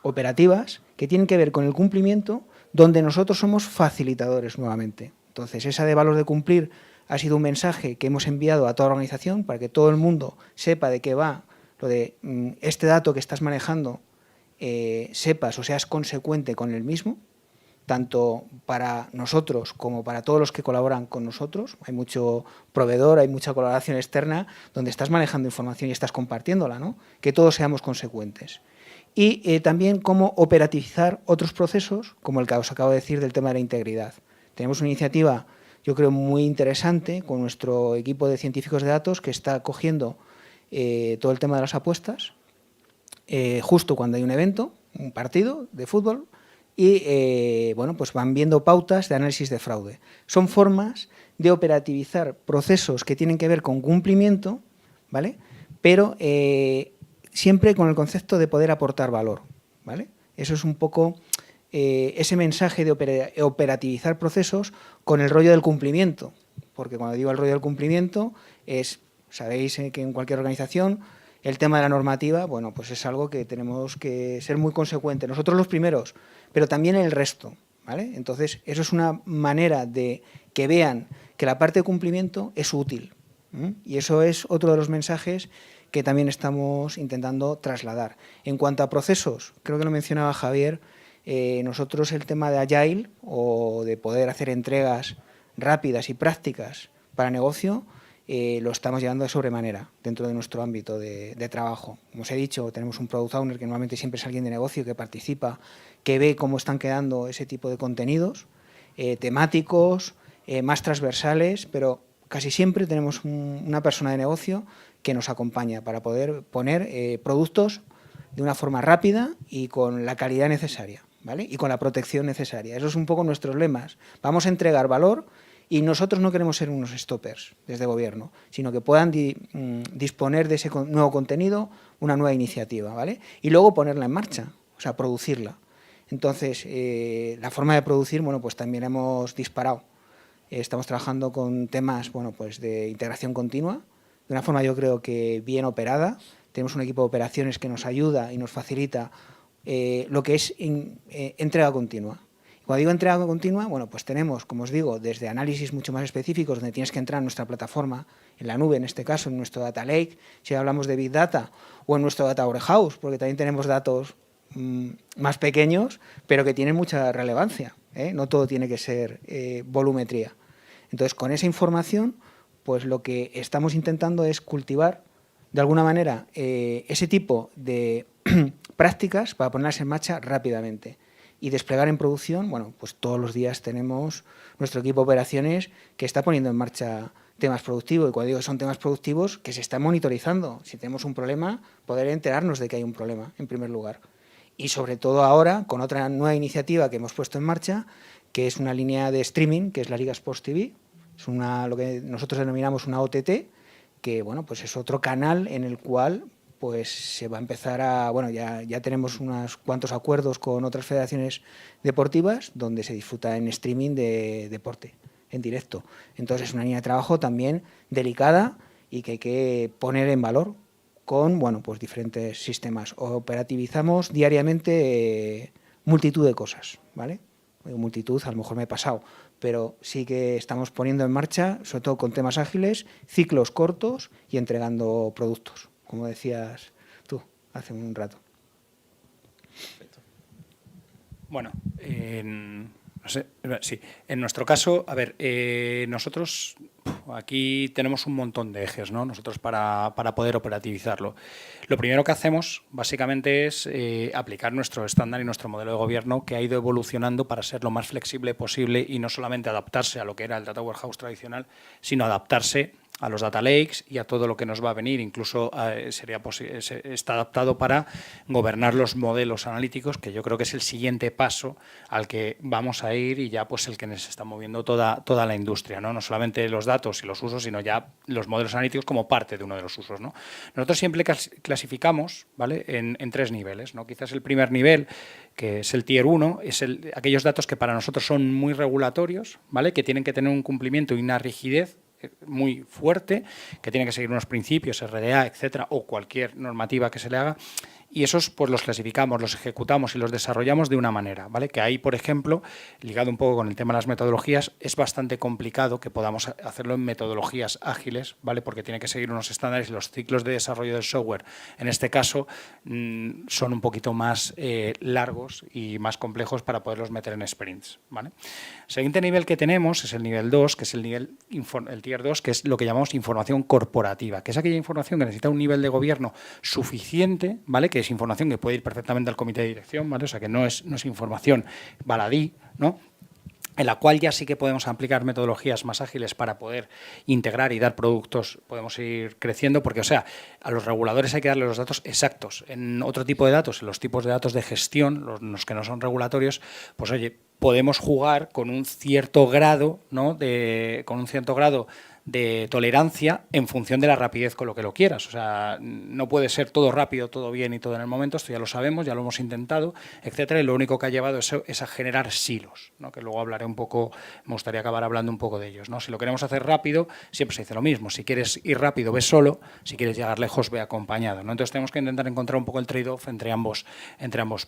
Speaker 3: operativas que tienen que ver con el cumplimiento, donde nosotros somos facilitadores nuevamente. Entonces, esa de valor de cumplir ha sido un mensaje que hemos enviado a toda la organización para que todo el mundo sepa de qué va lo de este dato que estás manejando, sepas o seas consecuente con el mismo, tanto para nosotros como para todos los que colaboran con nosotros. Hay mucho proveedor, hay mucha colaboración externa donde estás manejando información y estás compartiéndola, ¿no? Que todos seamos consecuentes. Y también cómo operativizar otros procesos, como el que os acabo de decir del tema de la integridad. Tenemos una iniciativa, yo creo, muy interesante con nuestro equipo de científicos de datos que está cogiendo todo el tema de las apuestas, justo cuando hay un evento, un partido de fútbol, y pues van viendo pautas de análisis de fraude. Son formas de operativizar procesos que tienen que ver con cumplimiento, ¿vale? Pero siempre con el concepto de poder aportar valor, ¿vale? Eso es un poco ese mensaje de operativizar procesos con el rollo del cumplimiento, porque cuando digo el rollo del cumplimiento es, sabéis que en cualquier organización el tema de la normativa, bueno, pues es algo que tenemos que ser muy consecuentes, nosotros los primeros, pero también el resto, ¿vale? Entonces, eso es una manera de que vean que la parte de cumplimiento es útil, y eso es otro de los mensajes que también estamos intentando trasladar. En cuanto a procesos, creo que lo mencionaba Javier, nosotros el tema de Agile o de poder hacer entregas rápidas y prácticas para negocio, lo estamos llevando de sobremanera dentro de nuestro ámbito de trabajo. Como os he dicho, tenemos un Product Owner que normalmente siempre es alguien de negocio que participa, que ve cómo están quedando ese tipo de contenidos, temáticos, más transversales, pero casi siempre tenemos una persona de negocio que nos acompaña para poder poner productos de una forma rápida y con la calidad necesaria, ¿vale? Y con la protección necesaria. Eso es un poco nuestros lemas. Vamos a entregar valor. Y nosotros no queremos ser unos stoppers desde gobierno, sino que puedan disponer de ese nuevo contenido, una nueva iniciativa, ¿vale? Y luego ponerla en marcha, o sea, producirla. Entonces, la forma de producir, bueno, pues también hemos disparado. Estamos trabajando con temas, bueno, pues de integración continua, de una forma yo creo que bien operada. Tenemos un equipo de operaciones que nos ayuda y nos facilita lo que es entrega continua. Cuando digo entrega continua, bueno, pues tenemos, como os digo, desde análisis mucho más específicos, donde tienes que entrar en nuestra plataforma, en la nube, en este caso, en nuestro Data Lake, si hablamos de Big Data, o en nuestro Data Warehouse, porque también tenemos datos más pequeños, pero que tienen mucha relevancia, ¿eh? No todo tiene que ser volumetría. Entonces, con esa información, pues lo que estamos intentando es cultivar, de alguna manera, ese tipo de prácticas para ponerlas en marcha rápidamente. Y desplegar en producción, bueno, pues todos los días tenemos nuestro equipo de operaciones que está poniendo en marcha temas productivos. Y cuando digo que son temas productivos, que se están monitorizando. Si tenemos un problema, poder enterarnos de que hay un problema, en primer lugar. Y sobre todo ahora, con otra nueva iniciativa que hemos puesto en marcha, que es una línea de streaming, que es la Liga Sports TV. Es lo que nosotros denominamos una OTT, que bueno, pues es otro canal en el cual pues se va a empezar a, bueno, ya tenemos unos cuantos acuerdos con otras federaciones deportivas donde se disfruta en streaming de deporte, en directo. Entonces es una línea de trabajo también delicada y que hay que poner en valor con, bueno, pues diferentes sistemas. Operativizamos diariamente multitud de cosas, ¿vale? Multitud, a lo mejor me he pasado, pero sí que estamos poniendo en marcha, sobre todo con temas ágiles, ciclos cortos y entregando productos, como decías tú hace un rato.
Speaker 4: Bueno, no sé, sí. En nuestro caso, a ver, nosotros aquí tenemos un montón de ejes, ¿no? Nosotros para poder operativizarlo. Lo primero que hacemos, básicamente, es aplicar nuestro estándar y nuestro modelo de gobierno que ha ido evolucionando para ser lo más flexible posible y no solamente adaptarse a lo que era el Data Warehouse tradicional, sino adaptarse a los data lakes y a todo lo que nos va a venir. Incluso está adaptado para gobernar los modelos analíticos, que yo creo que es el siguiente paso al que vamos a ir y ya pues el que nos está moviendo toda la industria, ¿no? No solamente los datos y los usos, sino ya los modelos analíticos como parte de uno de los usos, ¿no? Nosotros siempre clasificamos, ¿vale?, en 3 niveles, ¿no? Quizás el primer nivel, que es el Tier 1, es aquellos datos que para nosotros son muy regulatorios, ¿vale?, que tienen que tener un cumplimiento y una rigidez muy fuerte, que tiene que seguir unos principios, RDA, etcétera, o cualquier normativa que se le haga, y esos pues los clasificamos, los ejecutamos y los desarrollamos de una manera, ¿vale? Que ahí, por ejemplo, ligado un poco con el tema de las metodologías, es bastante complicado que podamos hacerlo en metodologías ágiles, ¿vale? Porque tiene que seguir unos estándares y los ciclos de desarrollo del software, en este caso, son un poquito más largos y más complejos para poderlos meter en sprints, ¿vale? El siguiente nivel que tenemos es el nivel 2, que es el Tier 2, que es lo que llamamos información corporativa, que es aquella información que necesita un nivel de gobierno suficiente, ¿vale?, que es información que puede ir perfectamente al comité de dirección, ¿vale? O sea, que no es información baladí, ¿no?, en la cual ya sí que podemos aplicar metodologías más ágiles para poder integrar y dar productos, podemos ir creciendo, porque, o sea, a los reguladores hay que darle los datos exactos. En otro tipo de datos, en los tipos de datos de gestión, los que no son regulatorios, pues oye, podemos jugar con un cierto grado, ¿no?, con un cierto grado de tolerancia en función de la rapidez con lo que lo quieras. O sea, no puede ser todo rápido, todo bien y todo en el momento, esto ya lo sabemos, ya lo hemos intentado, etcétera, y lo único que ha llevado es a generar silos, ¿no?, que luego hablaré un poco, me gustaría acabar hablando un poco de ellos, ¿no? Si lo queremos hacer rápido, siempre se dice lo mismo, si quieres ir rápido, ve solo, si quieres llegar lejos, ve acompañado, ¿no? Entonces tenemos que intentar encontrar un poco el trade-off entre ambos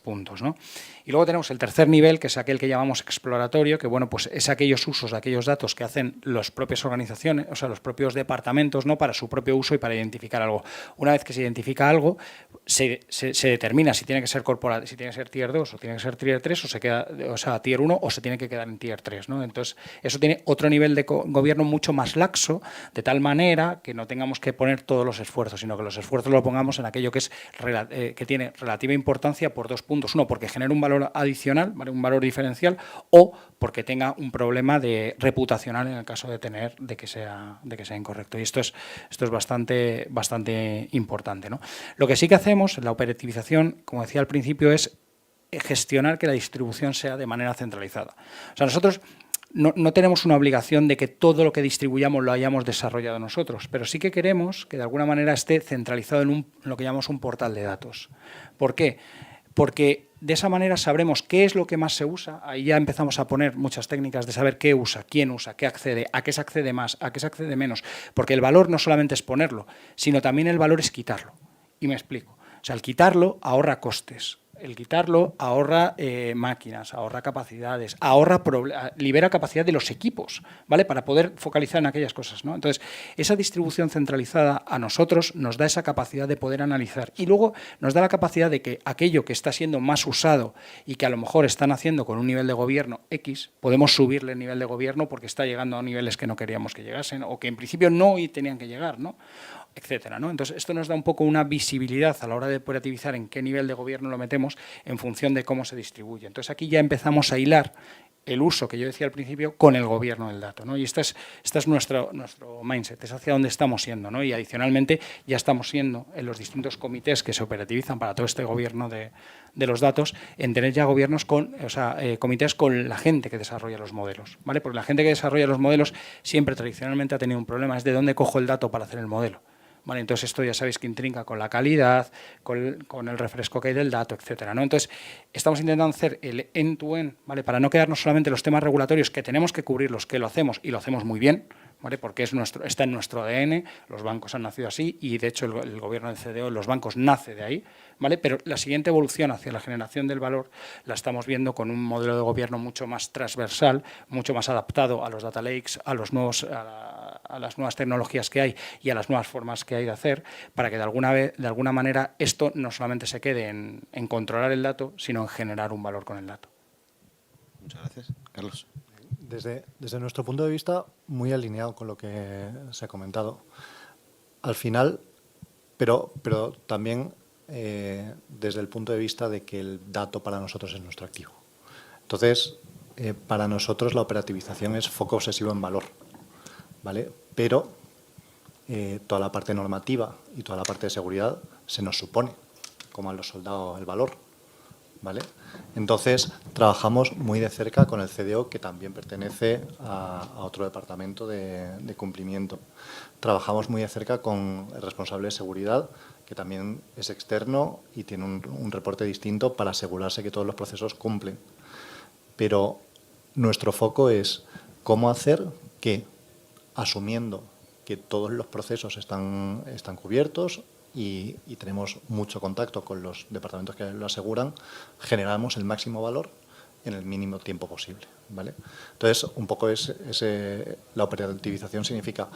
Speaker 4: puntos, ¿no? Y luego tenemos el tercer nivel, que es aquel que llamamos exploratorio, que bueno, pues es aquellos usos de aquellos datos que hacen las propias organizaciones, o sea, los propios departamentos, ¿no?, para su propio uso y para identificar algo. Una vez que se identifica algo, se determina si tiene que ser corporativo, si tiene que ser Tier 2 o tiene que ser Tier 3 o se queda, o sea, Tier 1 o se tiene que quedar en Tier 3, ¿no? Entonces, eso tiene otro nivel de gobierno mucho más laxo, de tal manera que no tengamos que poner todos los esfuerzos, sino que los esfuerzos los pongamos en aquello que es que tiene relativa importancia por 2 puntos. Uno, porque genera un valor adicional, ¿vale?, un valor diferencial, o porque tenga un problema reputacional en el caso de que sea incorrecto. Y esto es bastante importante, ¿no? Lo que sí que hacemos en la operativización, como decía al principio, es gestionar que la distribución sea de manera centralizada. O sea, nosotros no tenemos una obligación de que todo lo que distribuyamos lo hayamos desarrollado nosotros, pero sí que queremos que de alguna manera esté centralizado en lo que llamamos un portal de datos. ¿Por qué? Porque de esa manera sabremos qué es lo que más se usa. Ahí ya empezamos a poner muchas técnicas de saber qué usa, quién usa, qué accede, a qué se accede más, a qué se accede menos. Porque el valor no solamente es ponerlo, sino también el valor es quitarlo. Y me explico. O sea, el quitarlo ahorra costes. El quitarlo ahorra máquinas, ahorra capacidades, libera capacidad de los equipos, ¿vale?, para poder focalizar en aquellas cosas, ¿no? Entonces, esa distribución centralizada a nosotros nos da esa capacidad de poder analizar y luego nos da la capacidad de que aquello que está siendo más usado y que a lo mejor están haciendo con un nivel de gobierno X, podemos subirle el nivel de gobierno porque está llegando a niveles que no queríamos que llegasen o que en principio no tenían que llegar, ¿no?, etcétera, ¿no? Entonces, esto nos da un poco una visibilidad a la hora de operativizar en qué nivel de gobierno lo metemos en función de cómo se distribuye. Entonces, aquí ya empezamos a hilar el uso que yo decía al principio con el gobierno del dato, ¿no? Y este es nuestro mindset, es hacia dónde estamos yendo, ¿no? Y adicionalmente ya estamos siendo en los distintos comités que se operativizan para todo este gobierno de los datos, en tener ya comités con la gente que desarrolla los modelos, ¿vale? Porque la gente que desarrolla los modelos siempre tradicionalmente ha tenido un problema, es de dónde cojo el dato para hacer el modelo. ¿vale? Entonces esto ya sabéis que intrinca con la calidad, con el refresco que hay del dato, etcétera, ¿no? Entonces estamos intentando hacer el end-to-end, ¿vale? Para no quedarnos solamente en los temas regulatorios que tenemos que cubrirlos, que lo hacemos y lo hacemos muy bien, ¿vale? Porque está en nuestro ADN, los bancos han nacido así y de hecho el gobierno del CDO en los bancos nace de ahí, ¿vale? Pero la siguiente evolución hacia la generación del valor la estamos viendo con un modelo de gobierno mucho más transversal, mucho más adaptado a los data lakes, a las nuevas tecnologías que hay y a las nuevas formas que hay de hacer, para que de alguna manera esto no solamente se quede en controlar el dato, sino en generar un valor con el dato.
Speaker 1: Muchas gracias. Carlos.
Speaker 5: Desde nuestro punto de vista, muy alineado con lo que se ha comentado. Al final, pero también desde el punto de vista de que el dato para nosotros es nuestro activo. Entonces, para nosotros la operativización es foco obsesivo en valor, ¿vale? Pero toda la parte normativa y toda la parte de seguridad se nos supone, como a los soldados el valor, ¿vale? Entonces, trabajamos muy de cerca con el CDO, que también pertenece a otro departamento de cumplimiento. Trabajamos muy de cerca con el responsable de seguridad, que también es externo y tiene un reporte distinto para asegurarse que todos los procesos cumplen. Pero nuestro foco es cómo hacer que, asumiendo que todos los procesos están cubiertos, y tenemos mucho contacto con los departamentos que lo aseguran, generamos el máximo valor en el mínimo tiempo posible, ¿vale? Entonces, un poco la operativización significa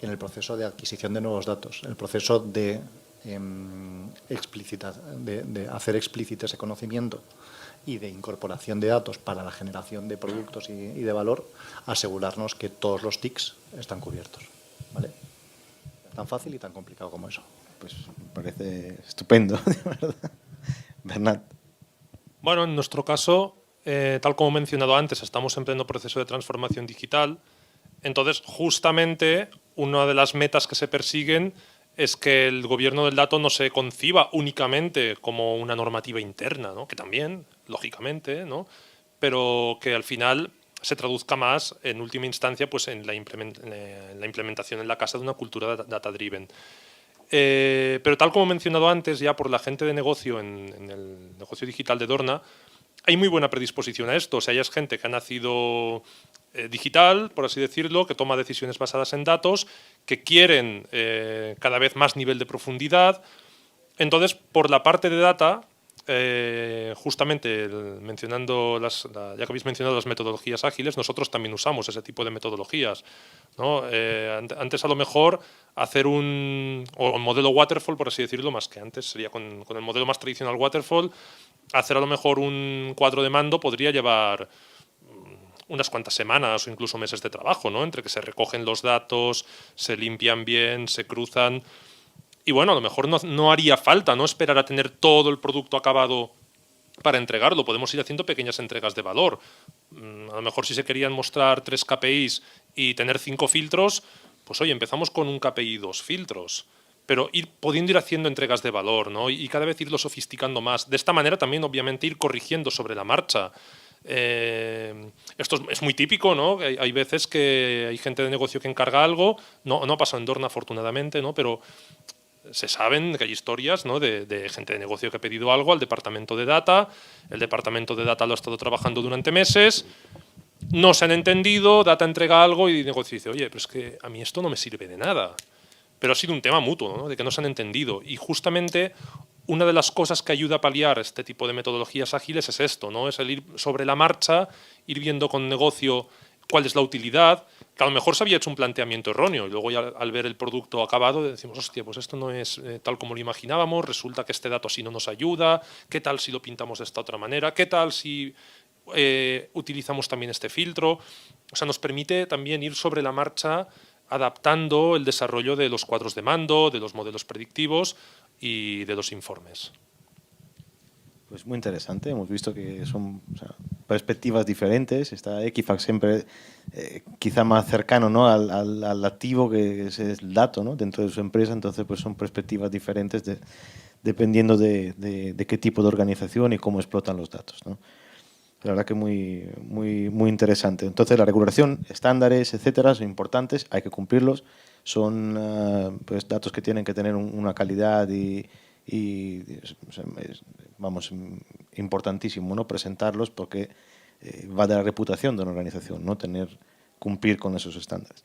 Speaker 5: en el proceso de adquisición de nuevos datos, el proceso de hacer explícito ese conocimiento y de incorporación de datos para la generación de productos y de valor, asegurarnos que todos los TICs están cubiertos, ¿vale? Tan fácil y tan complicado como eso.
Speaker 1: Pues me parece estupendo, de verdad. Bernat.
Speaker 6: Bueno, en nuestro caso, tal como he mencionado antes, estamos en pleno proceso de transformación digital. Entonces, justamente, una de las metas que se persiguen es que el gobierno del dato no se conciba únicamente como una normativa interna, ¿no? Que también, lógicamente, ¿no? Pero que al final se traduzca más, en última instancia, pues en la implementación en la casa de una cultura data-driven. Pero tal como he mencionado antes, ya por la gente de negocio en el negocio digital de Dorna, hay muy buena predisposición a esto. O sea, ya es gente que ha nacido digital, por así decirlo, que toma decisiones basadas en datos, que quieren cada vez más nivel de profundidad. Entonces, por la parte de data, justamente ya que habéis mencionado las metodologías ágiles, nosotros también usamos ese tipo de metodologías, ¿no? Antes a lo mejor hacer un modelo waterfall, por así decirlo, más que antes, sería con el modelo más tradicional waterfall, hacer a lo mejor un cuadro de mando podría llevar unas cuantas semanas o incluso meses de trabajo, ¿no? Entre que se recogen los datos, se limpian bien, se cruzan. Y bueno, a lo mejor no haría falta, ¿no?, esperar a tener todo el producto acabado para entregarlo. Podemos ir haciendo pequeñas entregas de valor. A lo mejor si se querían mostrar 3 KPIs y tener 5 filtros, pues oye, empezamos con un KPI y 2 filtros. Pero pudiendo ir haciendo entregas de valor, ¿no? Y cada vez irlo sofisticando más. De esta manera también, obviamente, ir corrigiendo sobre la marcha. Esto es muy típico, ¿no? Hay veces que hay gente de negocio que encarga algo, no ha pasado en Dorna, afortunadamente, ¿no? Pero se saben que hay historias, ¿no?, de gente de negocio que ha pedido algo al departamento de data, el departamento de data lo ha estado trabajando durante meses, no se han entendido, data entrega algo y el negocio dice, oye, pero es que a mí esto no me sirve de nada. Pero ha sido un tema mutuo, ¿no?, de que no se han entendido. Y justamente una de las cosas que ayuda a paliar este tipo de metodologías ágiles es esto, ¿no? Es el ir sobre la marcha, ir viendo con negocio cuál es la utilidad, que a lo mejor se había hecho un planteamiento erróneo y luego ya al ver el producto acabado decimos, hostia, pues esto no es tal como lo imaginábamos, resulta que este dato así no nos ayuda, ¿qué tal si lo pintamos de esta otra manera? ¿Qué tal si utilizamos también este filtro? O sea, nos permite también ir sobre la marcha adaptando el desarrollo de los cuadros de mando, de los modelos predictivos y de los informes.
Speaker 1: Pues muy interesante, hemos visto que son perspectivas diferentes, está Equifax siempre quizá más cercano, ¿no?, al activo que es el dato, ¿no?, dentro de su empresa, entonces pues son perspectivas diferentes dependiendo de qué tipo de organización y cómo explotan los datos, ¿no? La verdad que muy interesante. Entonces la regulación, estándares, etcétera, son importantes, hay que cumplirlos, son pues datos que tienen que tener una calidad y vamos, importantísimo, ¿no? Presentarlos porque va de la reputación de una organización, ¿no? Cumplir con esos estándares.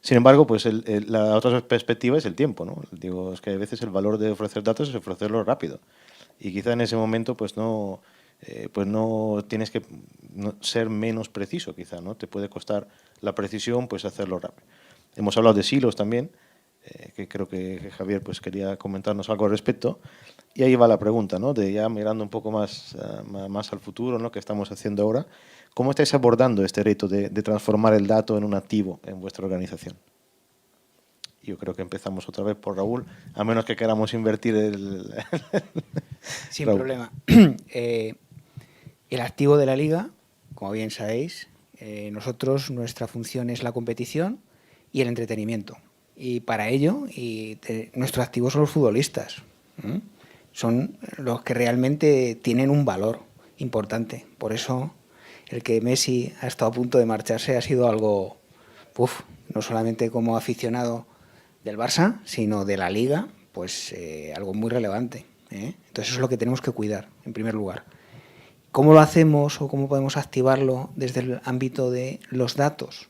Speaker 1: Sin embargo, pues la otra perspectiva es el tiempo, ¿no? Digo, es que a veces el valor de ofrecer datos es ofrecerlos rápido. Y quizá en ese momento pues no tienes que ser menos preciso, quizá, ¿no? Te puede costar la precisión pues hacerlo rápido. Hemos hablado de silos también, que creo que Javier pues quería comentarnos algo al respecto. Y ahí va la pregunta, ¿no? De ya mirando un poco más al futuro, ¿no? Que estamos haciendo ahora. ¿Cómo estáis abordando este reto de transformar el dato en un activo en vuestra organización? Yo creo que empezamos otra vez por Raúl, a menos que queramos invertir el...
Speaker 3: Sin
Speaker 1: Raúl.
Speaker 3: problema. El activo de la Liga, como bien sabéis, nuestra función es la competición y el entretenimiento. Y para ello, nuestro activo son los futbolistas. Son los que realmente tienen un valor importante. Por eso, el que Messi ha estado a punto de marcharse ha sido algo, no solamente como aficionado del Barça, sino de la Liga, pues algo muy relevante. Entonces eso es lo que tenemos que cuidar, en primer lugar. ¿Cómo lo hacemos o cómo podemos activarlo desde el ámbito de los datos?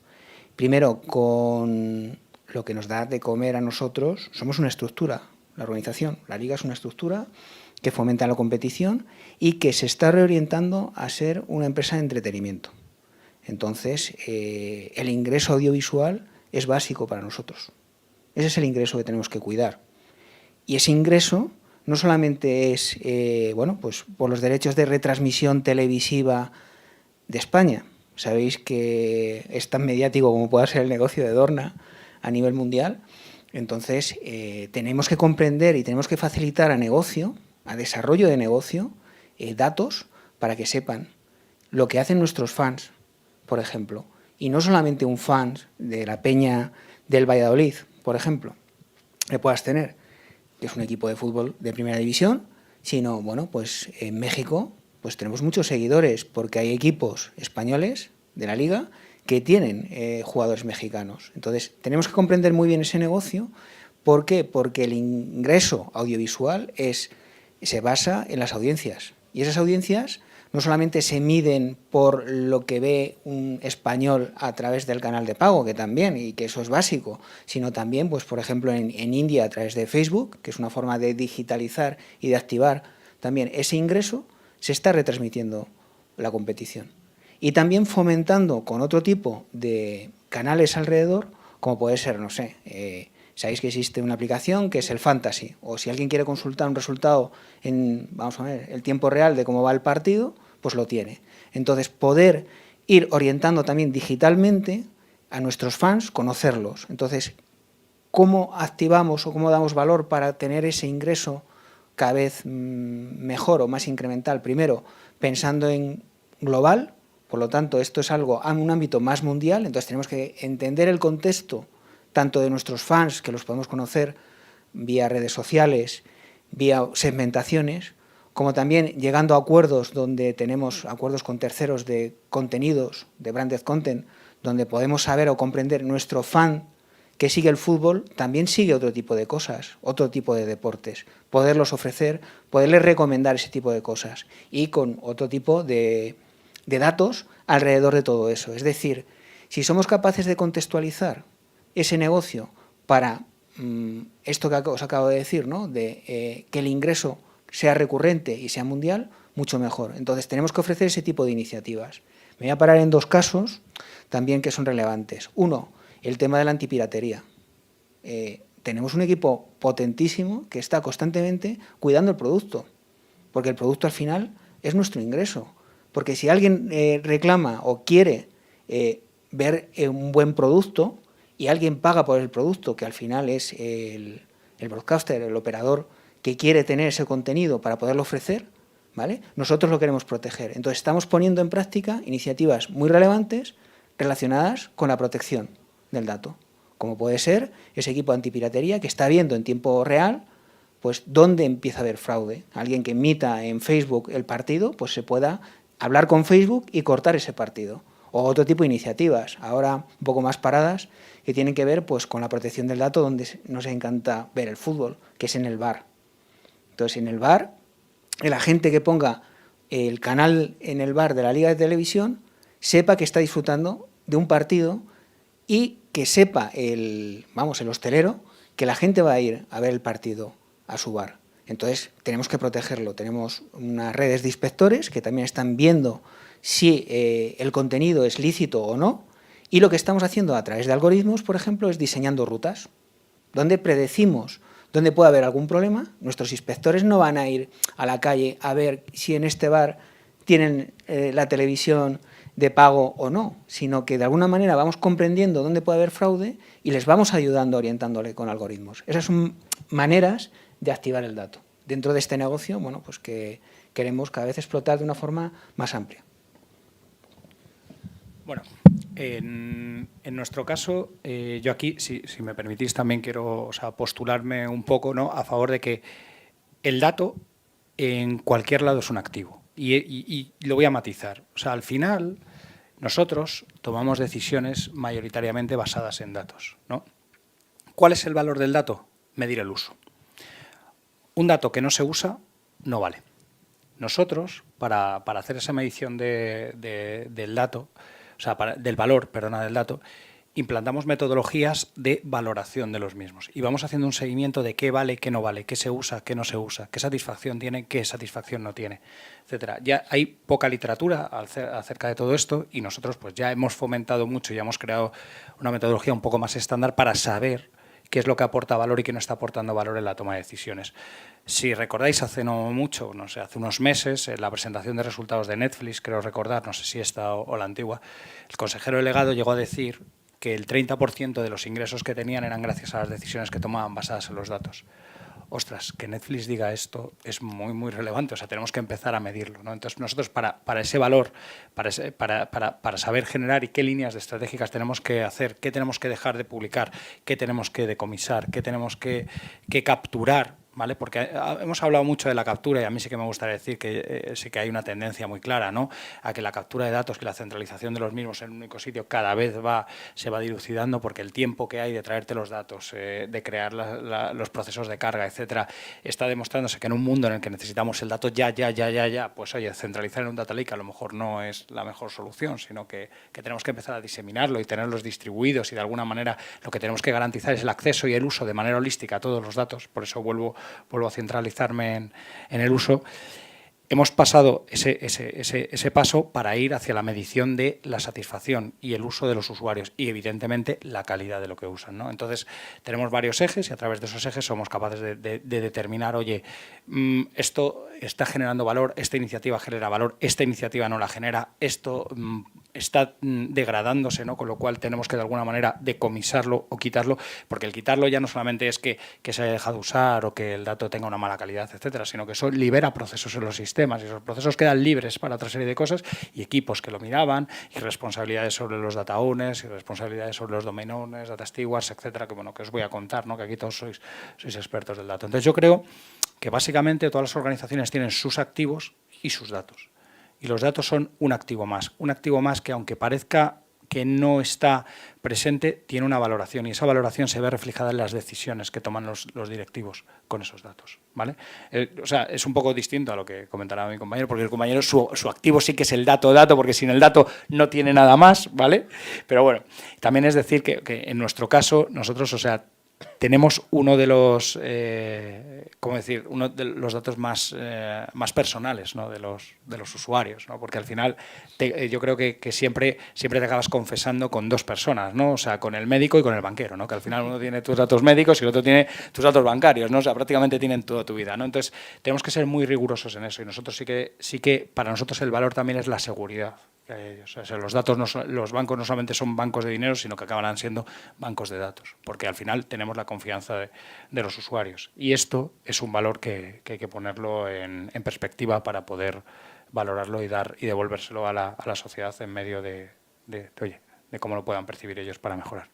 Speaker 3: Primero, con lo que nos da de comer a nosotros, somos una estructura, la organización. La Liga es una estructura que fomenta la competición y que se está reorientando a ser una empresa de entretenimiento. Entonces, el ingreso audiovisual es básico para nosotros. Ese es el ingreso que tenemos que cuidar. Y ese ingreso no solamente es pues por los derechos de retransmisión televisiva de España. Sabéis que es tan mediático como pueda ser el negocio de Dorna a nivel mundial. Entonces, tenemos que comprender y tenemos que facilitar a desarrollo de negocio, datos para que sepan lo que hacen nuestros fans, por ejemplo. Y no solamente un fan de la Peña del Valladolid, por ejemplo, que puedas tener, que es un equipo de fútbol de primera división, sino, pues en México pues tenemos muchos seguidores porque hay equipos españoles de la Liga que tienen jugadores mexicanos. Entonces, tenemos que comprender muy bien ese negocio. ¿Por qué? Porque el ingreso audiovisual se basa en las audiencias. Y esas audiencias no solamente se miden por lo que ve un español a través del canal de pago, que también, y que eso es básico, sino también, pues por ejemplo, en India a través de Facebook, que es una forma de digitalizar y de activar también ese ingreso, se está retransmitiendo la competición. Y también fomentando con otro tipo de canales alrededor, como puede ser, no sé, sabéis que existe una aplicación que es el Fantasy, o si alguien quiere consultar un resultado en, vamos a ver, el tiempo real de cómo va el partido, pues lo tiene. Entonces, poder ir orientando también digitalmente a nuestros fans, conocerlos. Entonces, ¿cómo activamos o cómo damos valor para tener ese ingreso cada vez mejor o más incremental? Primero, pensando en global, por lo tanto, esto es algo a un ámbito más mundial, entonces tenemos que entender el contexto tanto de nuestros fans, que los podemos conocer vía redes sociales, vía segmentaciones, como también llegando a acuerdos donde tenemos acuerdos con terceros de contenidos, de branded content, donde podemos saber o comprender nuestro fan que sigue el fútbol, también sigue otro tipo de cosas, otro tipo de deportes, poderlos ofrecer, poderles recomendar ese tipo de cosas y con otro tipo de datos alrededor de todo eso. Es decir, si somos capaces de contextualizar ese negocio para esto que os acabo de decir, ¿no? De que el ingreso sea recurrente y sea mundial, mucho mejor. Entonces tenemos que ofrecer ese tipo de iniciativas. Me voy a parar en dos casos también que son relevantes. Uno, el tema de la antipiratería. Tenemos un equipo potentísimo que está constantemente cuidando el producto, porque el producto al final es nuestro ingreso. Porque si alguien reclama o quiere ver un buen producto y alguien paga por el producto, que al final es el broadcaster, el operador que quiere tener ese contenido para poderlo ofrecer, ¿vale? Nosotros lo queremos proteger. Entonces estamos poniendo en práctica iniciativas muy relevantes relacionadas con la protección del dato, como puede ser ese equipo de antipiratería que está viendo en tiempo real pues dónde empieza a haber fraude. Alguien que emita en Facebook el partido, pues se pueda hablar con Facebook y cortar ese partido. O otro tipo de iniciativas, ahora un poco más paradas, que tienen que ver pues, con la protección del dato, donde nos encanta ver el fútbol, que es en el VAR. Entonces, en el VAR, la gente que ponga el canal en el VAR de la Liga de Televisión sepa que está disfrutando de un partido y que sepa el hostelero que la gente va a ir a ver el partido a su bar. Entonces, tenemos que protegerlo. Tenemos unas redes de inspectores que también están viendo si el contenido es lícito o no, y lo que estamos haciendo a través de algoritmos, por ejemplo, es diseñando rutas donde predecimos dónde puede haber algún problema. Nuestros inspectores no van a ir a la calle a ver si en este bar tienen la televisión de pago o no, sino que de alguna manera vamos comprendiendo dónde puede haber fraude y les vamos ayudando, orientándole con algoritmos. Esas son maneras de activar el dato. Dentro de este negocio, bueno, pues que queremos cada vez explotar de una forma más amplia.
Speaker 4: Bueno, en nuestro caso, yo aquí, si me permitís, también quiero postularme un poco, ¿no?, a favor de que el dato en cualquier lado es un activo. Y lo voy a matizar. O sea, al final, nosotros tomamos decisiones mayoritariamente basadas en datos, ¿no? ¿Cuál es el valor del dato? Medir el uso. Un dato que no se usa no vale. Nosotros, para hacer esa medición del dato, o sea, del valor del dato, implantamos metodologías de valoración de los mismos y vamos haciendo un seguimiento de qué vale, qué no vale, qué se usa, qué no se usa, qué satisfacción tiene, qué satisfacción no tiene, etcétera. Ya hay poca literatura acerca de todo esto y nosotros pues ya hemos fomentado mucho y hemos creado una metodología un poco más estándar para saber qué es lo que aporta valor y qué no está aportando valor en la toma de decisiones. Si recordáis, hace no mucho, no sé, hace unos meses, en la presentación de resultados de Netflix, creo recordar, no sé si esta o la antigua, el consejero delegado llegó a decir que el 30% de los ingresos que tenían eran gracias a las decisiones que tomaban basadas en los datos. Ostras, que Netflix diga esto es muy, muy relevante, o sea, tenemos que empezar a medirlo, ¿no? Entonces, nosotros para ese valor, para saber generar y qué líneas estratégicas tenemos que hacer, qué tenemos que dejar de publicar, qué tenemos que decomisar, qué tenemos que capturar, ¿vale? Porque hemos hablado mucho de la captura y a mí sí que me gustaría decir que sí que hay una tendencia muy clara, ¿no?, a que la captura de datos, que la centralización de los mismos en un único sitio cada vez se va dilucidando, porque el tiempo que hay de traerte los datos, de crear los procesos de carga, etcétera, está demostrándose que en un mundo en el que necesitamos el dato ya, pues oye, centralizar en un data lake a lo mejor no es la mejor solución, sino que tenemos que empezar a diseminarlo y tenerlos distribuidos y de alguna manera lo que tenemos que garantizar es el acceso y el uso de manera holística a todos los datos. Por eso vuelvo a centralizarme en el uso. Hemos pasado ese paso para ir hacia la medición de la satisfacción y el uso de los usuarios y, evidentemente, la calidad de lo que usan, ¿no? Entonces, tenemos varios ejes y a través de esos ejes somos capaces de determinar, oye, esto está generando valor, esta iniciativa genera valor, esta iniciativa no la genera, esto está degradándose, ¿no? Con lo cual tenemos que de alguna manera decomisarlo o quitarlo, porque el quitarlo ya no solamente es que se haya dejado usar o que el dato tenga una mala calidad, etcétera, sino que eso libera procesos en los sistemas y esos procesos quedan libres para otra serie de cosas y equipos que lo miraban y responsabilidades sobre los data owners y responsabilidades sobre los domain owners, data stewards, etcétera, que bueno, que os voy a contar, ¿no?, que aquí todos sois expertos del dato. Entonces yo creo que básicamente todas las organizaciones tienen sus activos y sus datos. Y los datos son un activo más que aunque parezca que no está presente, tiene una valoración y esa valoración se ve reflejada en las decisiones que toman los directivos con esos datos, ¿vale? O sea, es un poco distinto a lo que comentaba mi compañero, porque el compañero su activo sí que es el dato, porque sin el dato no tiene nada más, ¿vale? Pero bueno, también es decir que en nuestro caso, nosotros, o sea, tenemos uno de los, uno de los datos más personales, ¿no?, de los usuarios, ¿no? Porque al final yo creo que siempre te acabas confesando con dos personas, ¿no? O sea, con el médico y con el banquero, ¿no? Que al final uno tiene tus datos médicos y el otro tiene tus datos bancarios, ¿no? O sea, prácticamente tienen toda tu vida, ¿no? Entonces, tenemos que ser muy rigurosos en eso y nosotros sí que para nosotros el valor también es la seguridad. O sea, los datos los bancos no solamente son bancos de dinero, sino que acabarán siendo bancos de datos, porque al final tenemos la confianza de los usuarios. Y esto es un valor que hay que ponerlo en perspectiva para poder valorarlo y devolvérselo a la sociedad en medio de cómo lo puedan percibir ellos para mejorar.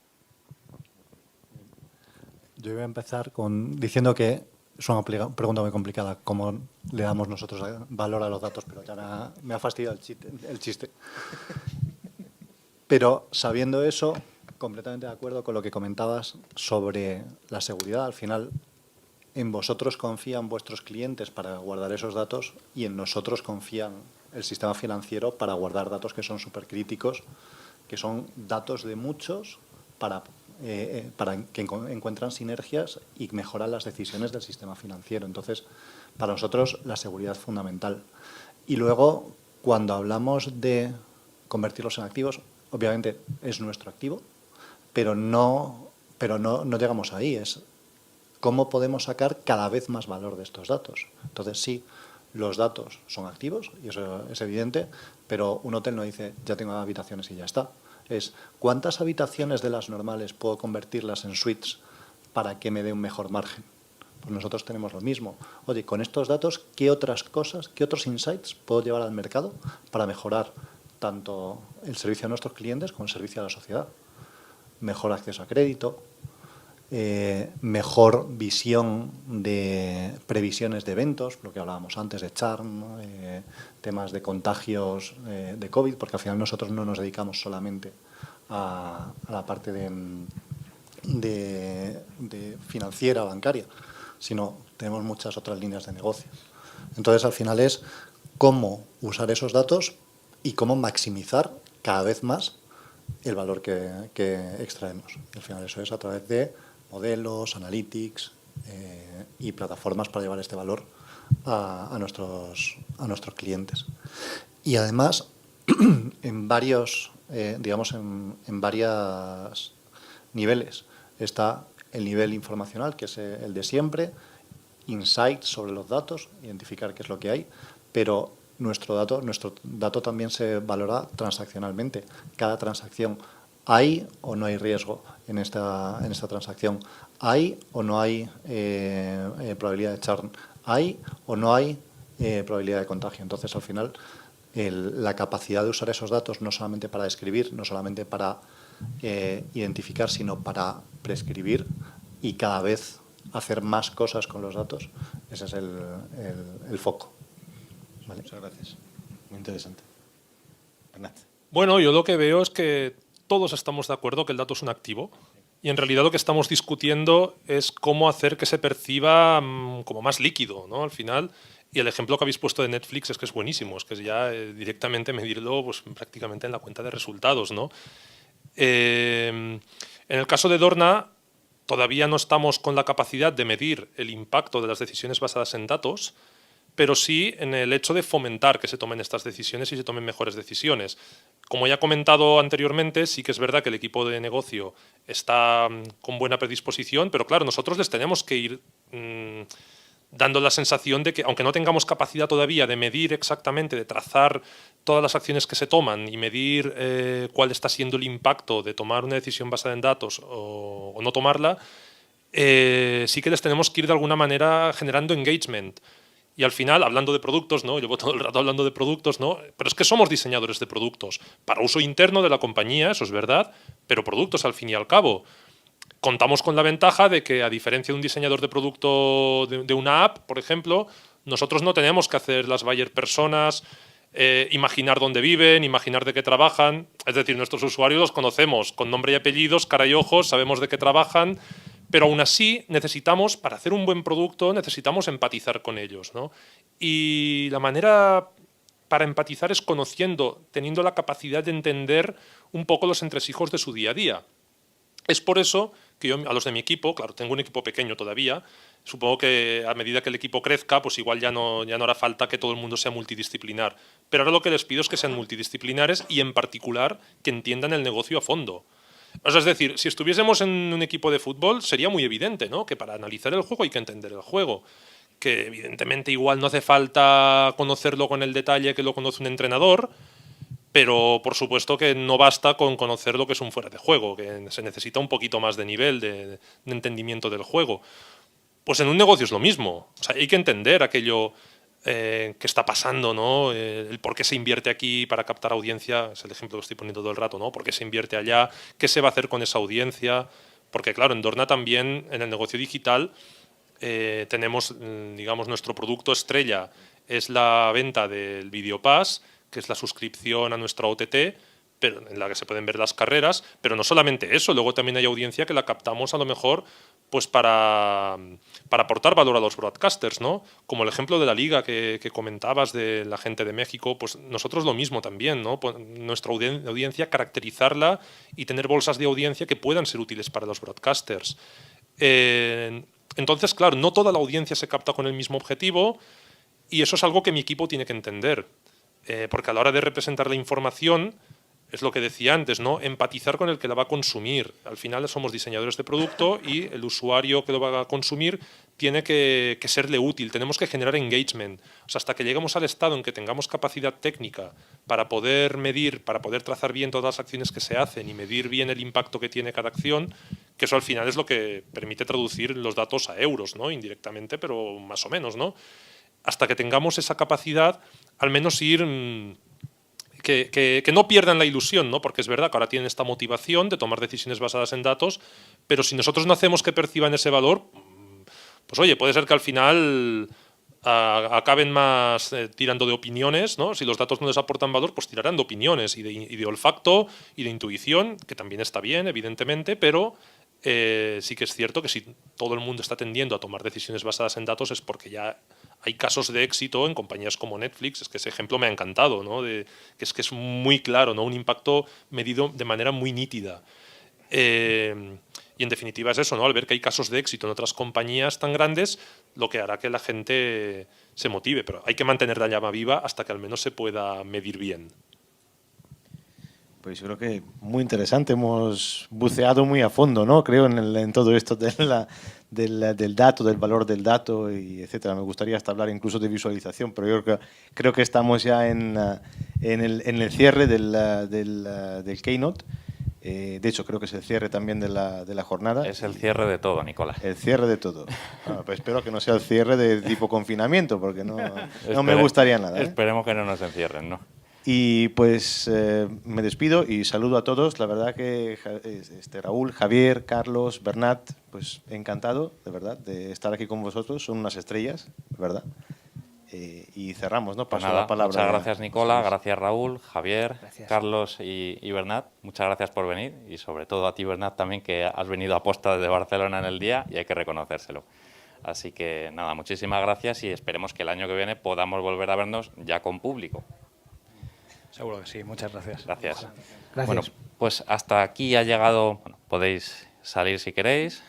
Speaker 5: Yo voy a empezar diciendo que es una pregunta muy complicada, cómo le damos nosotros valor a los datos, pero ya me ha fastidiado el chiste. Pero sabiendo eso, completamente de acuerdo con lo que comentabas sobre la seguridad. Al final, en vosotros confían vuestros clientes para guardar esos datos y en nosotros confían el sistema financiero para guardar datos que son súper críticos, que son datos de muchos para que encuentran sinergias y mejoran las decisiones del sistema financiero. Entonces, para nosotros la seguridad es fundamental. Y luego, cuando hablamos de convertirlos en activos, obviamente es nuestro activo, pero no llegamos ahí. Es cómo podemos sacar cada vez más valor de estos datos. Entonces, sí, los datos son activos, y eso es evidente, pero un hotel no dice, ya tengo habitaciones y ya está. Es, ¿cuántas habitaciones de las normales puedo convertirlas en suites para que me dé un mejor margen? Pues nosotros tenemos lo mismo. Oye, con estos datos, ¿qué otras cosas, qué otros insights puedo llevar al mercado para mejorar tanto el servicio a nuestros clientes como el servicio a la sociedad? Mejor acceso a crédito, mejor visión de previsiones de eventos, lo que hablábamos antes de churn, ¿no? Temas de contagios de COVID, porque al final nosotros no nos dedicamos solamente a la parte de financiera, bancaria, sino tenemos muchas otras líneas de negocio. Entonces, al final es cómo usar esos datos y cómo maximizar cada vez más el valor que extraemos. Y al final eso es a través de modelos, analytics y plataformas para llevar este valor a nuestros clientes. Y además, en varios, en varios niveles. Está el nivel informacional, que es el de siempre, insights sobre los datos, identificar qué es lo que hay, pero nuestro dato también se valora transaccionalmente. Cada transacción, ¿hay o no hay riesgo en esta transacción? ¿Hay o no hay probabilidad de churn? ¿Hay o no hay probabilidad de contagio? Entonces, al final, la capacidad de usar esos datos no solamente para describir, no solamente para identificar, sino para prescribir y cada vez hacer más cosas con los datos, ese es el foco. ¿Vale?
Speaker 1: Muchas gracias. Muy interesante. Bernat.
Speaker 6: Bueno, yo lo que veo es que todos estamos de acuerdo que el dato es un activo y en realidad lo que estamos discutiendo es cómo hacer que se perciba como más líquido, ¿no? Al final, y el ejemplo que habéis puesto de Netflix es que es buenísimo, es que es ya directamente medirlo pues, prácticamente en la cuenta de resultados, ¿no? En el caso de Dorna, todavía no estamos con la capacidad de medir el impacto de las decisiones basadas en datos, pero sí en el hecho de fomentar que se tomen estas decisiones y se tomen mejores decisiones. Como ya he comentado anteriormente, sí que es verdad que el equipo de negocio está con buena predisposición, pero claro, nosotros les tenemos que ir dando la sensación de que, aunque no tengamos capacidad todavía de medir exactamente, de trazar todas las acciones que se toman y medir cuál está siendo el impacto de tomar una decisión basada en datos o no tomarla, sí que les tenemos que ir de alguna manera generando engagement. Y al final, hablando de productos, ¿no? Llevo todo el rato hablando de productos, ¿no? Pero es que somos diseñadores de productos para uso interno de la compañía, eso es verdad, pero productos al fin y al cabo. Contamos con la ventaja de que, a diferencia de un diseñador de producto de una app, por ejemplo, nosotros no tenemos que hacer las buyer personas, imaginar dónde viven, imaginar de qué trabajan. Es decir, nuestros usuarios los conocemos con nombre y apellidos, cara y ojos, sabemos de qué trabajan, pero aún así necesitamos, para hacer un buen producto, necesitamos empatizar con ellos, ¿no? Y la manera para empatizar es conociendo, teniendo la capacidad de entender un poco los entresijos de su día a día. Es por eso que yo a los de mi equipo, claro, tengo un equipo pequeño todavía, supongo que a medida que el equipo crezca, pues igual ya no hará falta que todo el mundo sea multidisciplinar. Pero ahora lo que les pido es que sean multidisciplinares y, en particular, que entiendan el negocio a fondo. O sea, es decir, si estuviésemos en un equipo de fútbol, sería muy evidente, ¿no? Que para analizar el juego hay que entender el juego. Que evidentemente igual no hace falta conocerlo con el detalle que lo conoce un entrenador, pero por supuesto que no basta con conocer lo que es un fuera de juego, que se necesita un poquito más de nivel de entendimiento del juego. Pues en un negocio es lo mismo. O sea, hay que entender aquello que está pasando, ¿no? El por qué se invierte aquí para captar audiencia, es el ejemplo que estoy poniendo todo el rato, ¿no? ¿Por qué se invierte allá? ¿Qué se va a hacer con esa audiencia? Porque claro, en Dorna también, en el negocio digital, tenemos, digamos, nuestro producto estrella es la venta del Video Pass, que es la suscripción a nuestra OTT, pero en la que se pueden ver las carreras, pero no solamente eso, luego también hay audiencia que la captamos a lo mejor pues para aportar valor a los broadcasters, ¿no? Como el ejemplo de la liga que comentabas de la gente de México, pues nosotros lo mismo también, ¿no? Nuestra audiencia, caracterizarla y tener bolsas de audiencia que puedan ser útiles para los broadcasters. Entonces, claro, no toda la audiencia se capta con el mismo objetivo y eso es algo que mi equipo tiene que entender, porque a la hora de representar la información, es lo que decía antes, ¿no? Empatizar con el que la va a consumir. Al final somos diseñadores de producto y el usuario que lo va a consumir tiene que serle útil. Tenemos que generar engagement. O sea, hasta que lleguemos al estado en que tengamos capacidad técnica para poder medir, para poder trazar bien todas las acciones que se hacen y medir bien el impacto que tiene cada acción, que eso al final es lo que permite traducir los datos a euros, ¿no? Indirectamente, pero más o menos, ¿no? Hasta que tengamos esa capacidad, al menos ir... Que no pierdan la ilusión, ¿no? Porque es verdad que ahora tienen esta motivación de tomar decisiones basadas en datos, pero si nosotros no hacemos que perciban ese valor, pues oye, puede ser que al final acaben más tirando de opiniones, ¿no? Si los datos no les aportan valor, pues tirarán de opiniones y de olfacto y de intuición, que también está bien, evidentemente, pero sí que es cierto que si todo el mundo está tendiendo a tomar decisiones basadas en datos es porque ya hay casos de éxito en compañías como Netflix. Es que ese ejemplo me ha encantado, ¿no? Que es muy claro, ¿no? Un impacto medido de manera muy nítida. Y en definitiva es eso, ¿no? Al ver que hay casos de éxito en otras compañías tan grandes, lo que hará que la gente se motive. Pero hay que mantener la llama viva hasta que al menos se pueda medir bien.
Speaker 1: Pues yo creo que muy interesante, hemos buceado muy a fondo, ¿no? Creo en todo esto del dato, del valor del dato, y etcétera. Me gustaría hasta hablar incluso de visualización, pero yo creo que estamos ya en el cierre del Keynote. De hecho, creo que es el cierre también de la jornada.
Speaker 2: Es el cierre de todo, Nicolás.
Speaker 1: El cierre de todo. Bueno, pues espero que no sea el cierre de tipo confinamiento, porque no me gustaría nada, ¿eh?
Speaker 2: Esperemos que no nos encierren, ¿no?
Speaker 1: Y pues me despido y saludo a todos. La verdad que Raúl, Javier, Carlos, Bernat, pues encantado, de verdad, de estar aquí con vosotros. Son unas estrellas, ¿verdad? Y cerramos, ¿no?
Speaker 2: Pues
Speaker 1: Paso
Speaker 2: nada,
Speaker 1: la palabra.
Speaker 2: muchas gracias, Nicola,
Speaker 1: José Luis.
Speaker 2: gracias, Raúl, Javier,
Speaker 3: Gracias.
Speaker 2: Carlos y Bernat. Muchas gracias por venir y sobre todo a ti, Bernat, también, que has venido a posta desde Barcelona en el día y hay que reconocérselo. Así que nada, muchísimas gracias y esperemos que el año que viene podamos volver a vernos ya con público.
Speaker 4: Seguro que sí, muchas gracias.
Speaker 2: Gracias.
Speaker 3: Gracias.
Speaker 2: Bueno, pues hasta aquí ha llegado, bueno, podéis salir si queréis.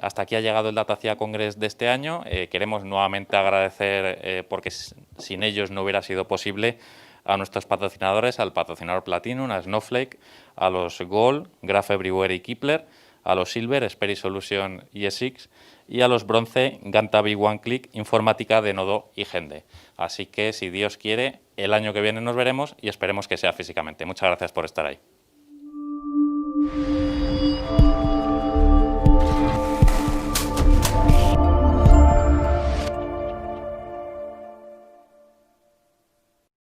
Speaker 2: Hasta aquí ha llegado el Datacia Congress de este año. Queremos nuevamente agradecer, porque sin ellos no hubiera sido posible, a nuestros patrocinadores, al patrocinador Platinum, a Snowflake, a los Gold, Graph Everywhere y Kepler, a los Silver, Sperry Solution y ESX, y a los Bronce, Gantabi, OneClick, Informática, Denodo y Gende. Así que, si Dios quiere, el año que viene nos veremos y esperemos que sea físicamente. Muchas gracias por estar ahí.